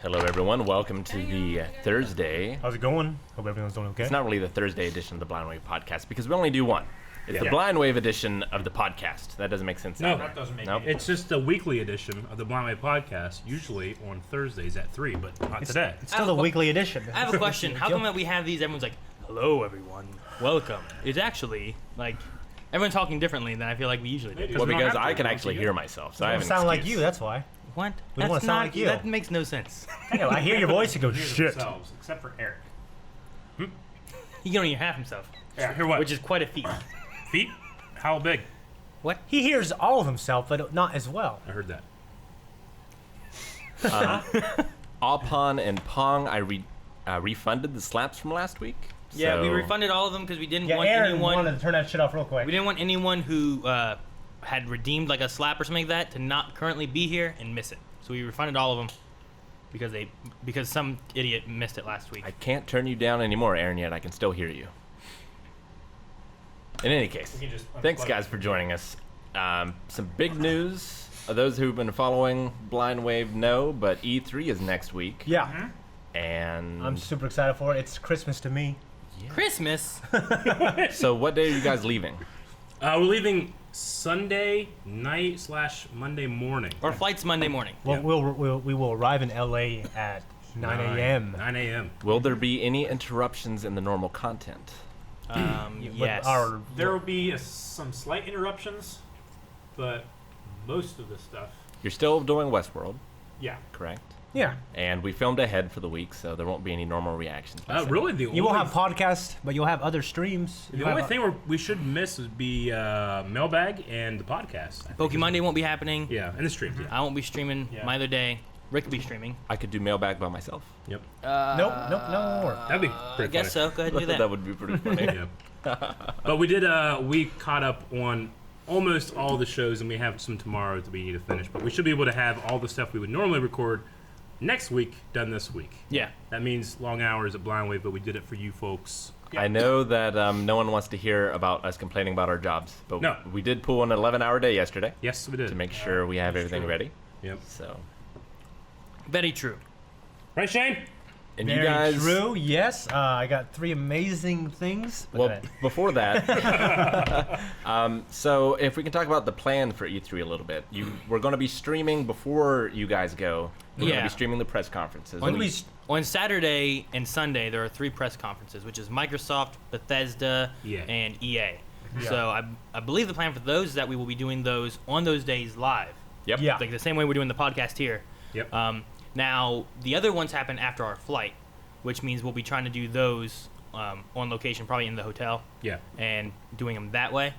Hello, everyone. Welcome to the Thursday. How's it going? Hope everyone's doing okay. It's not really the Thursday edition of the Blind Wave podcast because we only do one. It's the Yeah. Blind Wave edition of the podcast. That doesn't make sense. No, either. that doesn't make Nope. any It's just a weekly edition of the Blind Wave podcast, usually on Thursdays at 3, but not today. It's still a weekly edition. I have a question. How come that we have these? Everyone's like, "Hello, everyone, welcome." It's actually like everyone talking differently than I feel like we usually do. Well, we don't because have to. I can It's actually up to hear you. myself, so I I have an sound like excuse. you, that's why. What? We That's wanna sound not. like you. That makes no sense. Yeah, I hear your voice and go, Hear shit. themselves, except for Eric. He can only half himself, Yeah, hear what? which is quite a feat. feet? How big? What? He hears all of himself, but not as well. I heard that. Apon and Pong, I refunded the slaps from last week. Yeah, we so- refunded all of them because we didn't Yeah, want Aaron anyone. wanted to turn that shit off real quick. We didn't want anyone who had redeemed like a slap or something like that to not currently be here and miss it. So we refunded all of them because some idiot missed it last week. I can't turn you down anymore, Aaron, yet I can still hear you. In any case, thanks guys for joining us. Some big news. Those who've been following Blind Wave know, but E3 is next week. Yeah, And I'm super excited for it. It's Christmas to me. Christmas. so what day are you guys leaving? We're leaving Sunday night / Monday morning. Our flight's Monday morning. Well, Yeah. we will arrive in LA at 9 a.m. 9 a.m. Will there be any interruptions in the normal content? Yes. There will be some slight interruptions, but most of the stuff, You're still doing Westworld, yeah. correct? Yeah. And we filmed ahead for the week, so there won't be any normal reactions. Really, the You won't have podcasts, but you'll have other streams. The only thing we should miss would be mailbag and the podcast. I think. Pokemon Day won't be happening. Yeah, and the streams. Yeah. I won't be streaming Yeah. my other day. Rick will be streaming. I could do mailbag by myself. Yep. Nope, no more. That'd be I pretty guess funny. so. Go ahead and do that. That would be pretty funny. Yeah. But we did. We caught up on almost all the shows, and we have some tomorrow that we need to finish. But we should be able to have all the stuff we would normally record next week done this week. Yeah. That means long hours at Blind Wave, but we did it for you folks. I know that no one wants to hear about us complaining about our jobs, but No. we did pull an 11-hour day yesterday Yes, we did. to make sure we have that's everything true. ready. Yep. So, Very true. Right, Shane? and Very you guys, true. Yes, I got 3 amazing things. But well, before that, so if we can talk about the plan for E3 a little bit, we're going to be streaming before you guys go. We're going Yeah. to be streaming the press conferences. On, We- on Saturday and Sunday, there are 3 press conferences, which is Microsoft, Bethesda, EA. and EA. Yeah. So I believe the plan for those is that we will be doing those on those days live. Yep. Yeah. Like the same way we're doing the podcast here. Yep. Now, the other ones happen after our flight, which means we'll be trying to do those on location, probably in the hotel, Yeah. and doing them that way.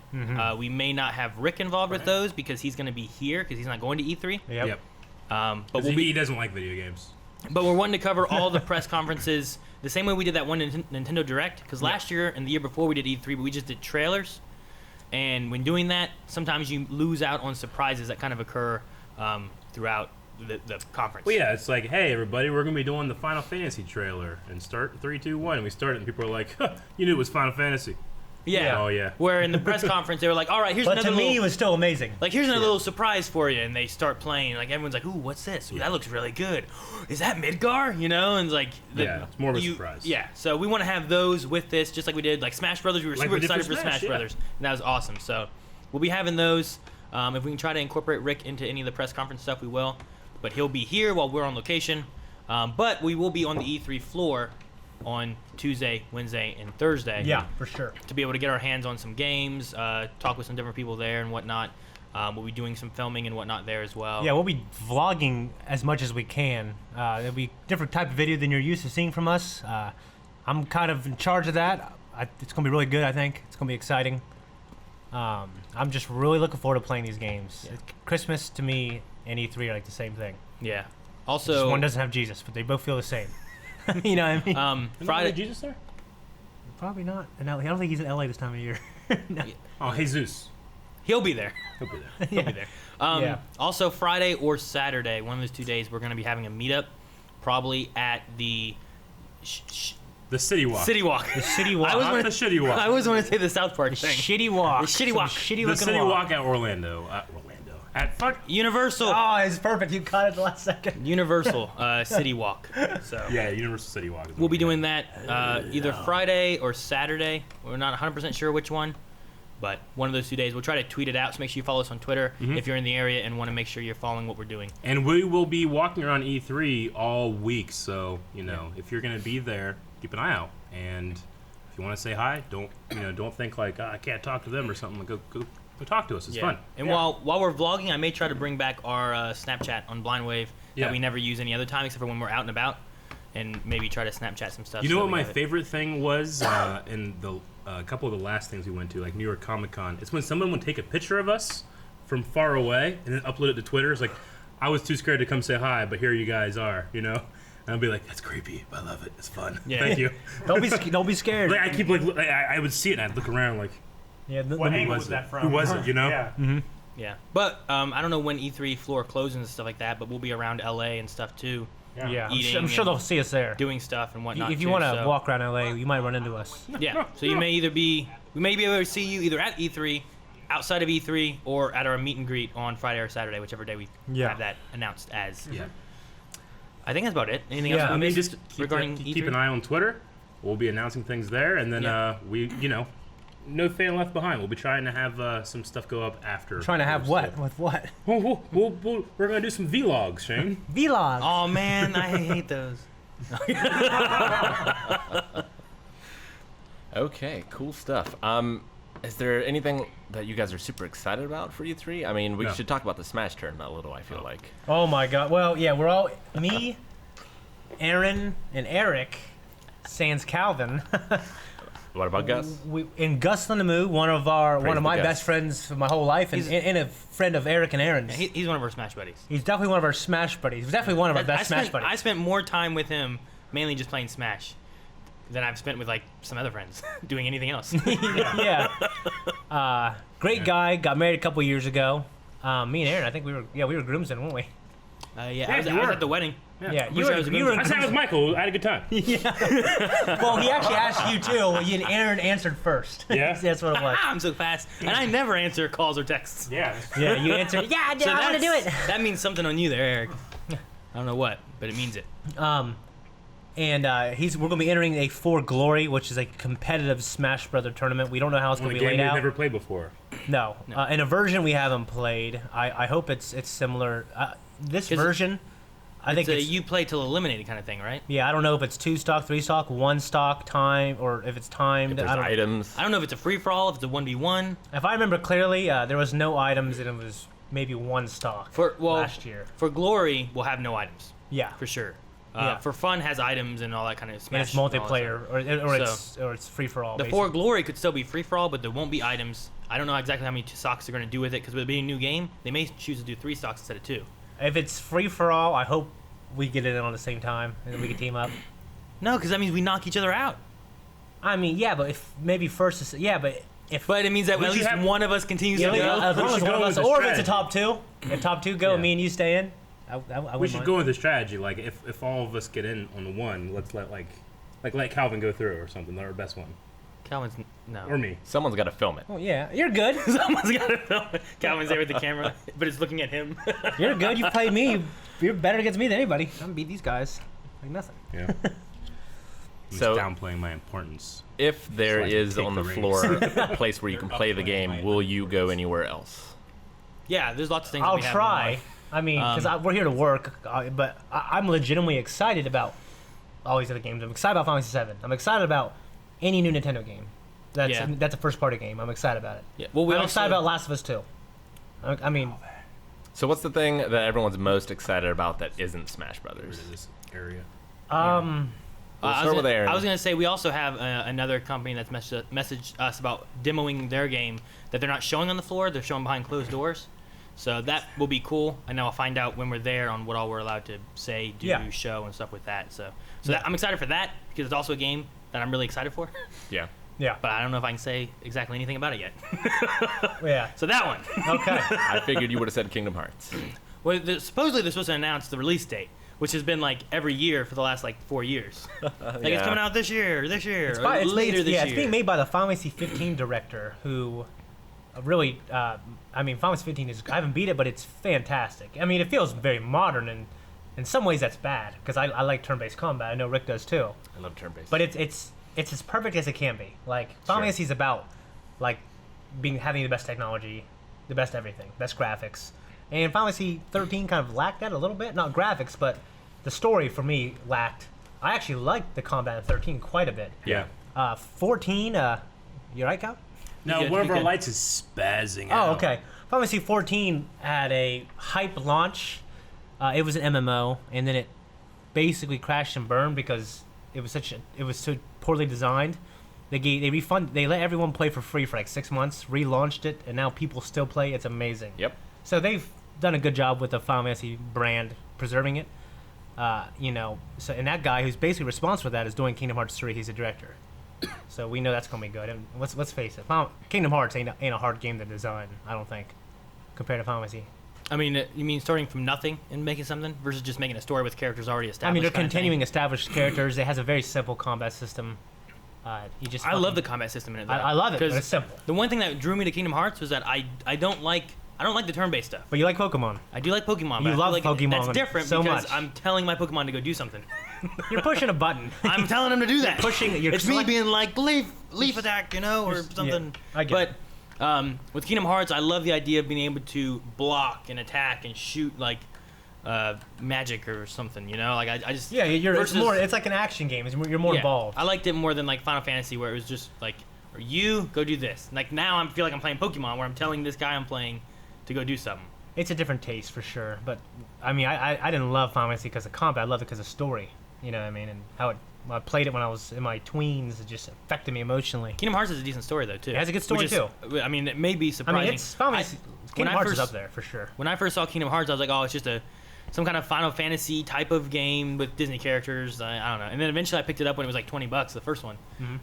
We may not have Rick involved with those because he's going to be here because he's not going to E3. Yep. Yep. But But we'll he be, doesn't like video games. but we're wanting to cover all the press conferences the same way we did that one Nintendo Direct. Because last year and the year before we did E3, but we just did trailers. And when doing that, sometimes you lose out on surprises that kind of occur throughout the conference. Well, yeah, it's like, hey, everybody, we're going to be doing the Final Fantasy trailer. And start 3, 2, 1. And we started, and people are like, huh, you knew it was Final Fantasy. Yeah. Oh, yeah. Where in the press conference they were like, all right, here's But another to me, little, it was still amazing. like here's another little surprise for you, and they start playing. Like everyone's like, ooh, what's this? Ooh, that looks really good. Is that Midgar? You know, and it's like, Yeah, it's more of a surprise. Yeah, so we want to have those with this, just like we did like Smash Brothers. We were Like super we did for excited for Smash, Smash yeah. Brothers, and that was awesome. So we'll be having those. If we can try to incorporate Rick into any of the press conference stuff, we will. But he'll be here while we're on location. But we will be on the E3 floor on Tuesday, Wednesday, and Thursday. Yeah, for sure. To be able to get our hands on some games, talk with some different people there and whatnot. We'll be doing some filming and whatnot there as well. Yeah, we'll be vlogging as much as we can. There'll be different type of video than you're used to seeing from us. I'm kind of in charge of that. It's gonna be really good. I think it's gonna be exciting. I'm just really looking forward to playing these games. Christmas to me and E3 are like the same thing. Yeah. Just Also, one doesn't have Jesus, but they both feel the same. You know what I mean? Friday. Jesus there? Probably not. In LA. I don't think he's in LA this time of year. No. Oh, Jesus. He'll be there. He'll be there. He'll be there. Yeah. Also, Friday or Saturday, one of those 2 days, we're going to be having a meetup, probably at the The City Walk. City Walk. The City Walk. I was Not gonna- the Shitty Walk. want to say the South Park The thing. Shitty Walk. The Shitty Some Walk. Shitty The looking City walk. Walk at Orlando. At fuck. Universal. Oh, it's perfect. You caught it at the last second. Universal City Walk. So Yeah, Universal City Walk. we'll be doing that either Friday or Saturday. We're not 100% sure which one, but one of those 2 days. We'll try to tweet it out, so make sure you follow us on Twitter if you're in the area and want to make sure you're following what we're doing. And we will be walking around E3 all week, so if you're gonna be there, keep an eye out. And if you want to say hi, don't think like I can't talk to them or something. Like, go talk to us. It's fun. And while we're vlogging, I may try to bring back our Snapchat on Blind Wave that we never use any other time except for when we're out and about, and maybe try to Snapchat some stuff. You know so what my we have it. favorite thing was in the couple of the last things we went to, like New York Comic Con? It's when someone would take a picture of us from far away and then upload it to Twitter. It's like, I was too scared to come say hi, but here you guys are, And I'd be like, that's creepy, but I love it. It's fun. Yeah. Thank you. Don't be scared. Like, I keep I would see it and I'd look around like, Yeah, What who angle was was it? that from? Who was it? Yeah. Yeah, but I don't know when E3 floor closes and stuff like that, but we'll be around LA and stuff too, yeah. Eating I'm sure and they'll see us there. doing stuff and whatnot. If you too, want to so- walk around LA, you might run into us. Yeah, so you may either be, we may be able to see you either at E3, outside of E3, or at our meet and greet on Friday or Saturday, whichever day we have that announced as. yeah. I think that's about it. Anything Yeah, else we I mean, missed just regarding keep E3? an eye on Twitter. We'll be announcing things there, and then Yeah. no fan left behind. We'll be trying to have some stuff go up after. Trying to have so- what? With what? We're gonna do some vlogs, Shane. Vlog. Oh man, I hate those. Okay, cool stuff. Is there anything that you guys are super excited about for E3? I mean, we No. should talk about the Smash tournament a little, I feel like. Oh my god. Well, yeah, we're all me, Aaron, and Eric, sans Calvin. What about Gus? And Gus Linamu, one of the my Gus. best friends for my whole life, and a friend of Eric and Aaron's. He's one of our Smash buddies. He's definitely one of our Smash buddies. He's definitely one of our best Smash buddies. I spent more time with him, mainly just playing Smash, than I've spent with like some other friends doing anything else. Yeah. Great guy. Got married a couple years ago. Me and Aaron, I think we were groomsmen, weren't we? Yeah, I was you were. at the wedding. Yeah, Wish I was a you were I sat with Michael. I had a good time. Well, he actually asked you too. And Aaron answered first. Yeah? That's what it was. I'm so fast, and I never answer calls or texts. Yeah. Yeah, you answered. Yeah, So I want to do it. That means something on you there, Eric. I don't know what, but it means it. And we're gonna be entering a For Glory, which is a competitive Smash Brother tournament. We don't know how it's On gonna a be game laid we've out. never played before. No, in a version we haven't played. I hope it's similar. This 'Cause version, I think It's a it's. you play till eliminated kind of thing, right? Yeah, I don't know if it's 2 stock, 3 stock, 1 stock time, or if it's timed. If there's I don't. items. I don't know if it's a free for all, if it's a 1v1. If I remember clearly, there was no items, and it was maybe 1 stock last year. For Glory, we'll have no items Yeah, for sure. Yeah. For Fun has items and all that kind of and Smash. it's and all that multiplayer, stuff. or it's free for all. The For Glory could still be free for all, but there won't be items. I don't know exactly how many stocks they're going to do with it because with it being a new game, they may choose to do 3 stocks instead of 2. If it's free for all, I hope we get it in on the same time and then we can team up. No, because that means we knock each other out. I mean, yeah, but if maybe first is but if But it means that We at should least have- one of us continues yeah, to go. as long as should one go of us, with the or if it's a strategy. top 2, if top 2 go, Yeah. me and you stay in. I We wouldn't should mind. go with the strategy. Like if all of us get in on the one, let's let Calvin go through or something. Our best one, Calvin's no. or me. Someone's got to film it. Oh yeah, you're good. Someone's got to film it. Calvin's there with the camera, but it's looking at him. You're good. You played me. You're better against me than anybody. I'm gonna beat these guys like nothing. Yeah. I'm So- just downplaying my importance. If there So I can is take on the the rings. floor a place where you can play the game, will you go anywhere else? Yeah, there's lots of things. that I'll we have try. going on. I mean, because we're here to work, but I'm legitimately excited about all these other games. I'm excited about Final Fantasy VII. I'm excited about any new Nintendo game. That's a first party game. I'm excited about it. Yeah. Well, we I'm also, excited about Last of Us 2. I mean, So what's the thing that everyone's most excited about that isn't Smash Rid Brothers? of this area. We'll I was start with gonna- Aaron. I was going to say we also have another company that's messaged us about demoing their game that they're not showing on the floor. They're showing behind closed doors. So that will be cool. I know I'll find out when we're there on what all we're allowed to say, do, Yeah. show, and stuff with that. So that, I'm excited for that because it's also a game that I'm really excited for. Yeah. yeah, But I don't know if I can say exactly anything about it yet. yeah. So that one. Okay. I figured you would have said Kingdom Hearts. Well, supposedly they're supposed to announce the release date, which has been like every year for the last like 4 years. Like it's Yeah. coming out this year, or It's later being this year. made by the Final Fantasy 15 director who really, I mean, Final Fantasy 15 is. I haven't beat it, but it's fantastic. I mean, it feels very modern, and in some ways that's bad because I like turn-based combat. I know Rick does too. I love turn-based. But it's as perfect as it can be. Like Final Fantasy is about like having the best technology, the best everything, best graphics. And Final Fantasy 13 kind of lacked that a little bit. Not graphics, but the story for me lacked. I actually liked the combat in 13 quite a bit. Yeah. 14, you right, Cal? No, good, one of you our good. lights is spazzing out. Oh, okay. Final Fantasy 14 had a hype launch. It was an MMO, and then it basically crashed and burned because it was so poorly designed. They let everyone play for free for like 6 months, relaunched it, and now people still play. It's amazing. Yep. So they've done a good job with the Final Fantasy brand preserving it. So and that guy who's basically responsible for that is doing Kingdom Hearts 3. He's a director. So we know that's gonna be good. And let's face it, Kingdom Hearts ain't a hard game to design. I don't think, compared to Final Fantasy. I mean, you mean starting from nothing and making something versus just making a story with characters already established? I mean, they're kind of thing? continuing established characters. It has a very simple combat system. I love the combat system in it. Though, I love it, but 'cause it's simple. The one thing that drew me to Kingdom Hearts was that I don't like the turn-based stuff. But you like Pokemon. I do like Pokemon. You but love I feel like Pokemon That's different so because much. I'm telling my Pokemon to go do something. You're pushing a button. I'm telling them to do that. You're It's me being like leaf attack, or something. I get but with Kingdom Hearts, I love the idea of being able to block and attack and shoot like magic or something. Like I just Yeah, versus- it's like an action game. You're more yeah, involved. I liked it more than like Final Fantasy, where it was just like, or you go do this. Like now, I feel like I'm playing Pokemon, where I'm telling this guy I'm playing to go do something. It's a different taste for sure. But I mean, I didn't love Final Fantasy because of combat. I loved it because of story. You know what I mean? And how I played it when I was in my tweens. It just affected me emotionally. Kingdom Hearts is a decent story though too. It has a good story, which is, too. I mean, it may be I surprising. mean, it's Final Fantasy. Kingdom Hearts is up there for sure. When I first saw Kingdom Hearts, I was like, oh, it's just some kind of Final Fantasy type of game with Disney characters. I don't know. And then eventually I picked it up when it was like $20, the first one,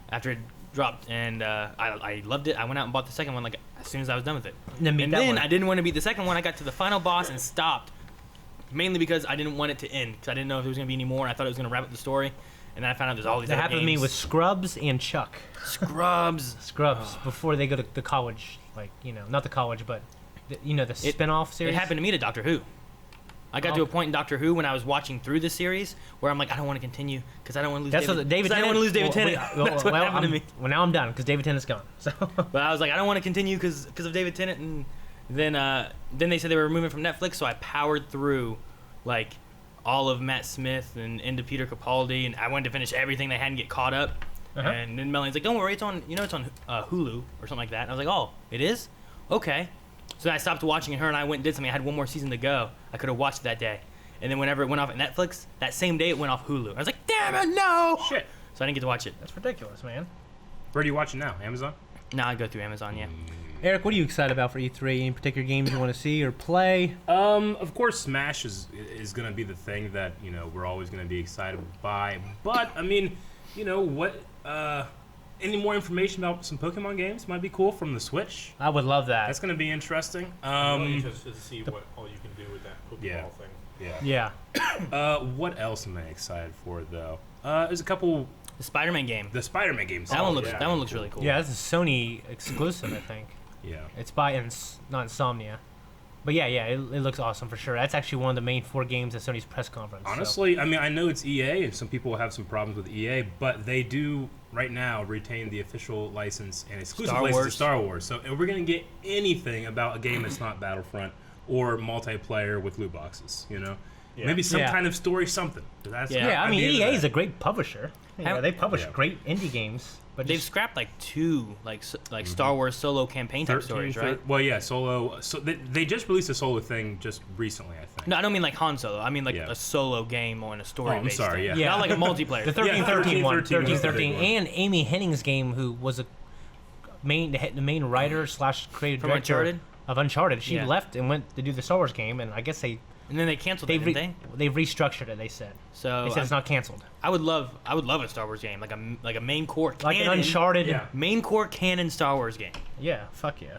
after it dropped, and I loved it. I went out and bought the second one like as soon as I was done with it. And then I didn't want to beat the second one. I got to the final boss and stopped, mainly because I didn't want it to end because I didn't know if there was going to be any more. And I thought it was going to wrap up the story, and then I found out there's all these that other happened to me games. with Scrubs and Chuck. Scrubs. Before they go to the college, like not the college, but the spin-off series. It happened to me to Doctor Who. I got to a point in Doctor Who when I was watching through the series where I'm like, I don't want to continue because I don't want to lose. That's what David. I don't want to lose David Tennant. That's what happened to me. Well, now I'm done because David Tennant's gone. So. But I was like, I don't want to continue because of David Tennant, and then they said they were removing it from Netflix, so I powered through like all of Matt Smith and into Peter Capaldi, and I wanted to finish everything they had and get caught up. And then Melanie's like, don't worry, it's on Hulu or something like that. And I was like, oh, it is? Okay. So I stopped watching, and her and I went and did something. I had one more season to go. I could have watched it that day. And then whenever it went off at Netflix, that same day it went off Hulu. I was like, damn it, no! Shit. So I didn't get to watch it. That's ridiculous, man. Where are you watching now? Amazon? Now I go through Amazon, yeah. Eric, what are you excited about for E3? Any particular games you want to see or play? Of course, Smash is going to be the thing that we're always going to be excited by. But I mean, what? Any more information about some Pokemon games might be cool from the Switch. I would love that. That's going to be interesting. I'm really interested to see what all you can do with that Pokeball thing. Yeah. What else am I excited for though? There's a couple. The Spider-Man game. The Spider-Man games. That one looks really cool. Yeah, that's a Sony exclusive, I think. Yeah. It's by not Insomnia. But yeah, it looks awesome for sure. That's actually one of the main 4 games at Sony's press conference. Honestly, I mean, I know it's EA, and some people will have some problems with EA, but they do right now retain the official license and exclusive license to Star Wars. So if we're gonna get anything about a game that's not Battlefront or multiplayer with loot boxes, maybe some kind of story, something. I mean, EA is a great publisher. They publish Yeah. great indie games. But They've scrapped like 2 Star Wars solo campaign type 13, stories, right? Well, yeah, solo. So they just released a solo thing just recently, I think. No, I don't mean like Han Solo. I mean like Yeah. a solo game on a story. Oh, I'm sorry, thing. yeah. Not like a multiplayer. the 13 one, 13 was the big 13, one. and Amy Hennig's game, who was the main writer / creative From director Uncharted? of Uncharted. She Yeah. left and went to do the Star Wars game, and I guess And then they canceled it, didn't they? they've restructured it. They said So it's not canceled. I would love a Star Wars game, like a main core Like canon, an Uncharted. Yeah. main core canon Star Wars game. Yeah, fuck yeah.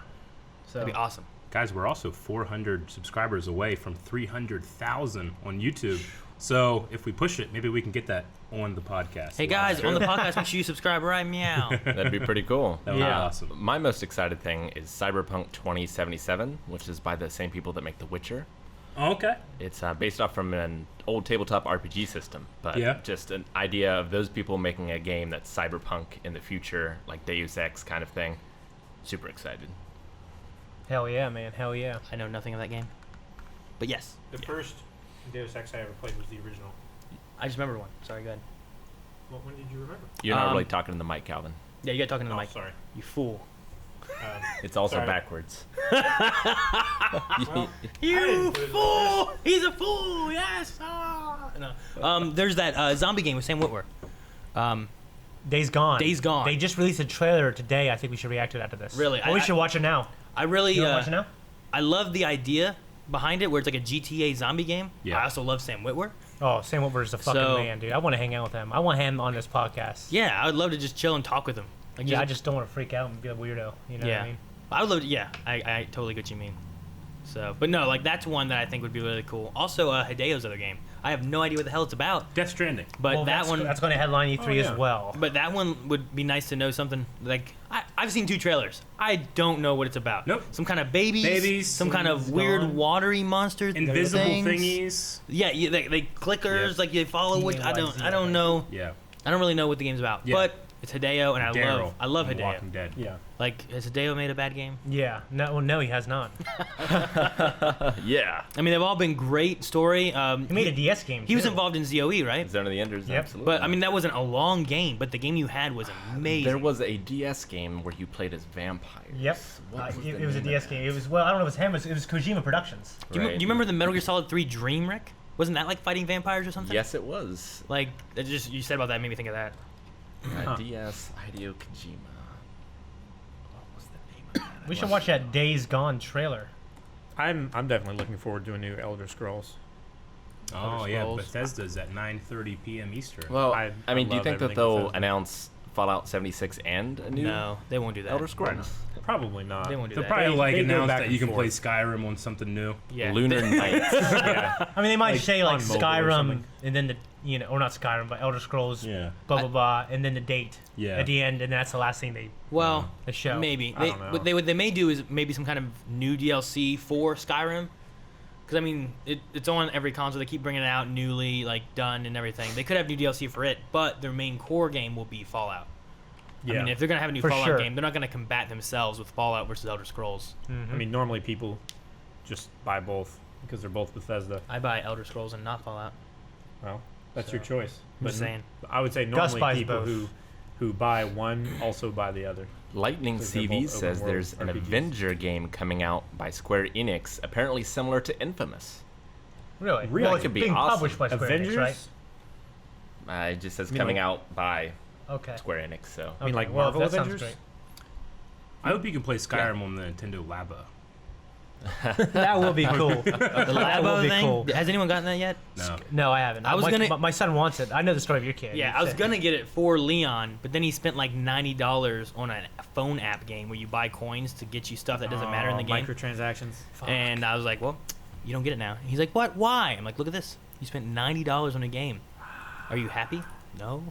So That'd be awesome. Guys, we're also 400 subscribers away from 300,000 on YouTube. So if we push it, maybe we can get that on the podcast. Hey guys, on the podcast, make sure you subscribe right meow. That'd be pretty cool. That would be Yeah. awesome. My most excited thing is Cyberpunk 2077, which is by the same people that make The Witcher. Oh, okay. It's based off from an old tabletop RPG system, but Yeah. just an idea of those people making a game that's cyberpunk in the future, like Deus Ex kind of thing. Super excited. Hell yeah, man. Hell yeah. I know nothing of that game, but yes, The first Deus Ex I ever played was the original. I just remember one. Sorry, go ahead. What one did you remember? You're not Um, really talking to the mic, Calvin. Yeah, you got talking to the Oh, mic. sorry. You fool. It's also Sorry. backwards. Well, You didn't put it like fool! He's a fool. Yes. Ah. No. There's that zombie game with Sam Witwer. Days Gone. Days Gone. They just released a trailer today. I think we should react to it after this. Really? Or we should watch it now. I really, You want to watch it now? I love the idea behind it, where it's like a GTA zombie game. Yeah. I also love Sam Witwer. Oh, Sam Witwer is a fucking So- man, dude. I want to hang out with him. I want him on this podcast. Yeah, I would love to just chill and talk with him. Like, Yeah, I just don't want to freak out and be a weirdo. You know yeah. what I mean? I would love to. Yeah, I totally get what you mean. So, but no, like that's one that I think would be really cool. Also, Hideo's other game. I have no idea what the hell it's about, Death Stranding. but Well, that one. that's going to headline E3 yeah. as well. But that one would be nice to know something. Like I've seen 2 trailers. I don't know what it's about. Nope. Some kind of babies. Babies, Some kind of someone's weird gone. watery monster. Invisible things. thingies. Yeah, they clickers. Yep. Like you follow. You Which mean I don't know. Yeah. I don't really know what the game's about. Yeah. But it's Hideo, and Daryl I love from Hideo. Walking Dead. Yeah. Like, has Hideo made a bad game? Yeah. No, he has not. Yeah. I mean, they've all been great story. He made a DS game. He was too. involved in ZOE, right? Zone of the Enders, Yep. absolutely. But I mean, that wasn't a long game, but the game you had was amazing. there was a DS game where you played as vampires. Yep. What was the It was a name of DS that? game. It was, well, I don't know if it was him. It was Kojima Productions. Do you Right. remember the Metal Gear Solid 3 Dream, Rick? Wasn't that like fighting vampires or something? Yes, it was. Like, it just you said about that made me think of that. DS Hideo Kojima. What was the name of that? We should watch that Days Gone trailer. I'm definitely looking forward to a new Elder Scrolls. Oh yeah, Scrolls. Bethesda's at 9:30 p.m. Eastern. Well, I I mean, do you love think that everything they'll Bethesda. announce Fallout 76 and a new No, they won't do that. Elder Scrolls? Probably not. They won't do They'll that. probably They- like they go announce back that and you can play forth. Skyrim on something new. Yeah. Lunar Nights. Yeah. I mean, they might Like, say like on mobile or Skyrim, something. and then or not Skyrim, but Elder Scrolls, Yeah. blah blah blah, and then the date Yeah. at the end, and that's the last thing Well, they show. maybe I don't know. what they may do is maybe some kind of new DLC for Skyrim. Because I mean, it's on every console. They keep bringing it out newly, like done and everything. They could have new DLC for it, but their main core game will be Fallout. Yeah. I mean, if they're gonna have a new For Fallout sure. game, they're not gonna combat themselves with Fallout versus Elder Scrolls. I mean, normally people just buy both because they're both Bethesda. I buy Elder Scrolls and not Fallout. Well, that's So, your choice. I'm just saying. I would say Gus normally buys people both. who buy one also buy the other. Lightning Because they're CV both says open world there's an RPGs. Avenger game coming out by Square Enix, apparently similar to Infamous. Really? Really? Well, That it's could be being awesome. published by Square Avengers? Enix, right? It just says mean, coming like- out by Okay. Square Enix, so. I mean, Okay, like well, Marvel that sounds Avengers? great. I hope you can play Skyrim on the Nintendo Labo. That will be cool. The That will Labo be thing. cool. Has anyone gotten that yet? No. No, I haven't. I was gonna- My son wants it. I know the story of your kid. Yeah, It's I was sick. gonna get it for Leon, but then he spent like $90 on a phone app game where you buy coins to get you stuff that doesn't matter in the game. Microtransactions. And I was like, well, you don't get it now. And he's like, what? Why? I'm like, look at this. You spent $90 on a game. Are you happy? No.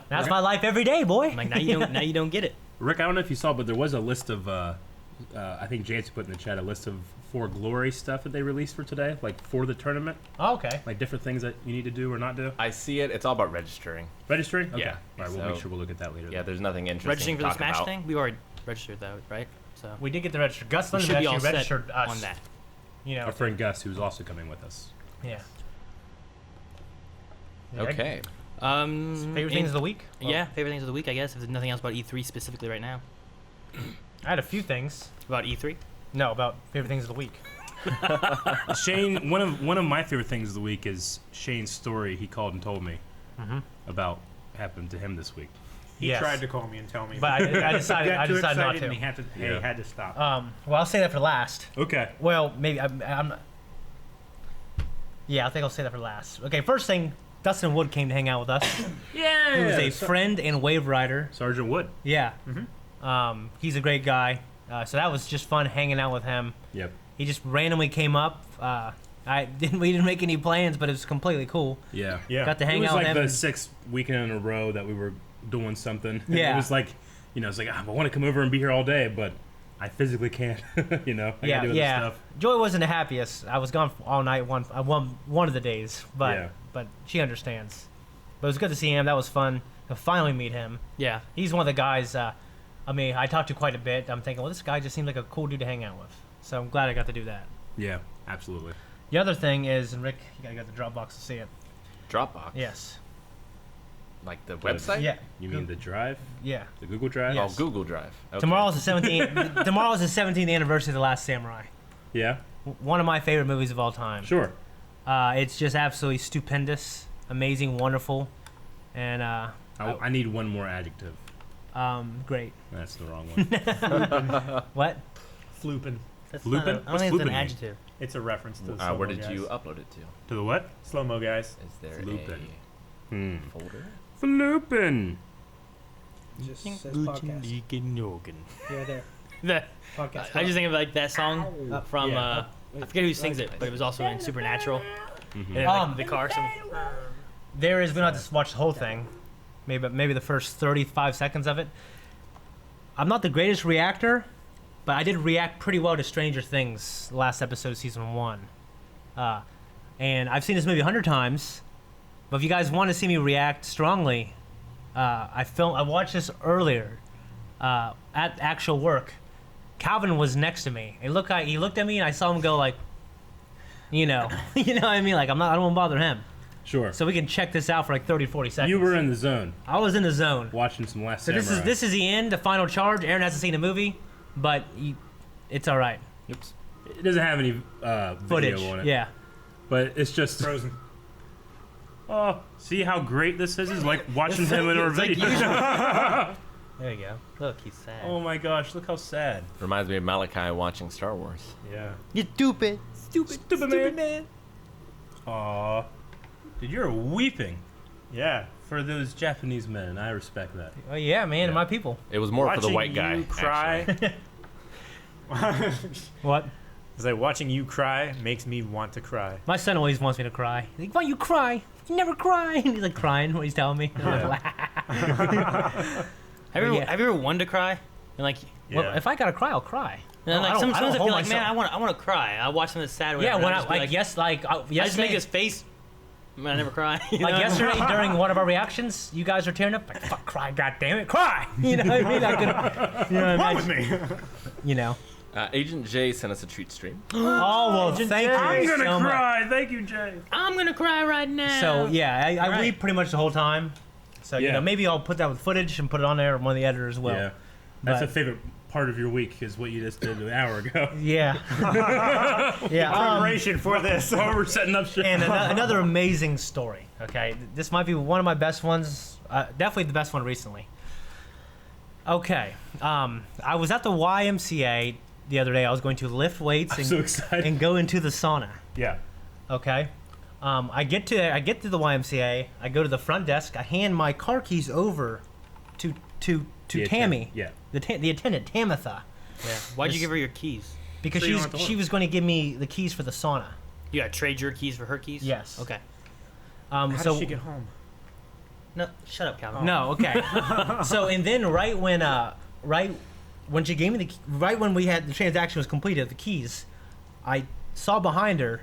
That's my life every day, boy. I'm like, now you don't get it. Rick, I don't know if you saw, but there was a list of, I think Jancy put in the chat a list of For Glory stuff that they released for today, like for the tournament, Oh, okay. like different things that you need to do or not do. I see it. It's all about registering. Registering? Okay. Yeah. All right, we'll So- make sure we'll look at that later. Yeah, there's nothing interesting Registering to for the talk Smash about. thing? We've already registered that, right? So We did get the register. Gus we Lindman should be all actually set registered us. on that. You know. Our friend Gus, who's also coming with us. Yeah. Okay. Favorite things of the week? Yeah, favorite things of the week, I guess. If there's nothing else about E3 specifically right now. I had a few things. About E E3? No, about favorite things of the week. Shane, one of my favorite things of the week is Shane's story he called and told me about happened to him this week. He Yes. tried to call me and tell me. But I decided- He got I too decided not excited to. And he had to. Yeah. He had to stop. Well, I'll say that for last. Okay. Well, maybe I'm not. Yeah, I think I'll say that for last. Okay, first thing, Dustin Wood came to hang out with us. Yeah. He was a friend and wave rider. Sergeant Wood. Yeah. He's a great guy. So that was just fun hanging out with him. Yep. He just randomly came up. I We didn't make any plans, but it was completely cool. Yeah. Yeah. Got to It hang was out like with the him. 6th weekend in a row that we were doing something. And Yeah. It was like, it's like, I want to come over and be here all day, but I physically can't, I gotta do other stuff. Joy wasn't the happiest. I was gone all night one of the days, but Yeah. but she understands. But it was good to see him. That was fun to finally meet him. Yeah. He's one of the guys. I talked to quite a bit. I'm thinking, well, this guy just seems like a cool dude to hang out with. So I'm glad I got to do that. Yeah, absolutely. The other thing is, and Rick, you gotta go to the Dropbox to see it. Dropbox. Yes. Like the website? Yeah. You mean the Drive? Yeah. The Google Drive? Yeah. Oh, Google Drive. Okay. Tomorrow's the 17th. Tomorrow's the 17th anniversary of The Last Samurai. Yeah, One of my favorite movies of all time. sure. It's just absolutely stupendous, amazing, wonderful, and I need one more adjective. great. That's the wrong one. What? Flooping. That's Flooping? not a- I don't What's think it's flooping an mean? adjective. It's a reference to the slow-mo Where did guys. you upload it to? To the what? Slow-mo guys. Is there Floopin'. a folder? Floopin'. Just says podcast. Yeah, there. The- Podcast. I just think of like that song from Yeah. I forget who sings it, but it was also in Supernatural. Mm-hmm. And like, the car. There is. We don't have to watch the whole thing. Maybe the first 35 seconds of it. I'm not the greatest reactor, but I did react pretty well to Stranger Things last episode of season 1. And I've seen this movie 100 times. But if you guys want to see me react strongly, I watched this earlier at actual work. Calvin was next to me. He looked at me, and I saw him go like, you know what I mean? Like I don't want to bother him. Sure. So we can check this out for like 30, 40 seconds. You were in the zone, I was in the zone. watching some Last So Samurai. this is the end, the final charge. Aaron hasn't seen the movie, but it's all right. Oops. It doesn't have any Footage. video on it. Yeah. But it's just. Frozen. Oh, see how great this is? It's like watching him in our It's like video. There you go. Look, he's sad. Oh my gosh, look how sad. Reminds me of Malachi watching Star Wars. Yeah. You stupid. Stupid man. Aw. Dude, you're weeping Yeah. for those Japanese men. I respect that. Oh yeah, man, Yeah. my people. It was more for the Watching white guy. you cry. actually. What? It's like watching you cry makes me want to cry. My son always wants me to cry. He's like, why you cry? You never cry. And he's like crying when he's telling me. And I'm like, Have you, Yeah. have you ever wanted to cry? And like, well, if I gotta cry, I'll cry. and then, like I don't sometimes I feel hold like, man, myself. I want to cry. I watch something that's sad. Or Yeah, whatever, when and I just be like yes, like I just make yesterday, this face. Man, I never cry. you like know? yesterday during one of our reactions, you guys were tearing up. Like, fuck, cry, god damn it, cry. You know what I mean? I could, you know what I What's mean? wrong with me? You know. Agent J sent us a treat stream. Oh well, thank you I'm gonna so much. cry. Thank you, Jay. I'm gonna cry right now. So yeah, I Right. weep pretty much the whole time. So you Yeah. know, maybe I'll put that with footage and put it on there on one of the editors as well. Yeah. That's But- a favorite part of your week is what you just did an hour ago. Yeah. Yeah. Preparation for this. Oh, we're setting up shit. And another amazing story. Okay, this might be one of my best ones. Definitely the best one recently. Okay, I was at the YMCA the other day. I was going to lift weights I'm and, so excited. and go into the sauna. Yeah. Okay, I get to the YMCA. I go to the front desk. I hand my car keys over to The Tammy, attendant. Yeah. the attendant Tamitha, yeah. Why'd you This- give her your keys? because So you don't have to she look. was going to give me the keys for the sauna. You gotta trade your keys for her keys. Yes. Okay. How So did she get home? No, shut up, Calvin. No, okay. So and then right when she gave me right when we had the transaction was completed, the keys, I saw behind her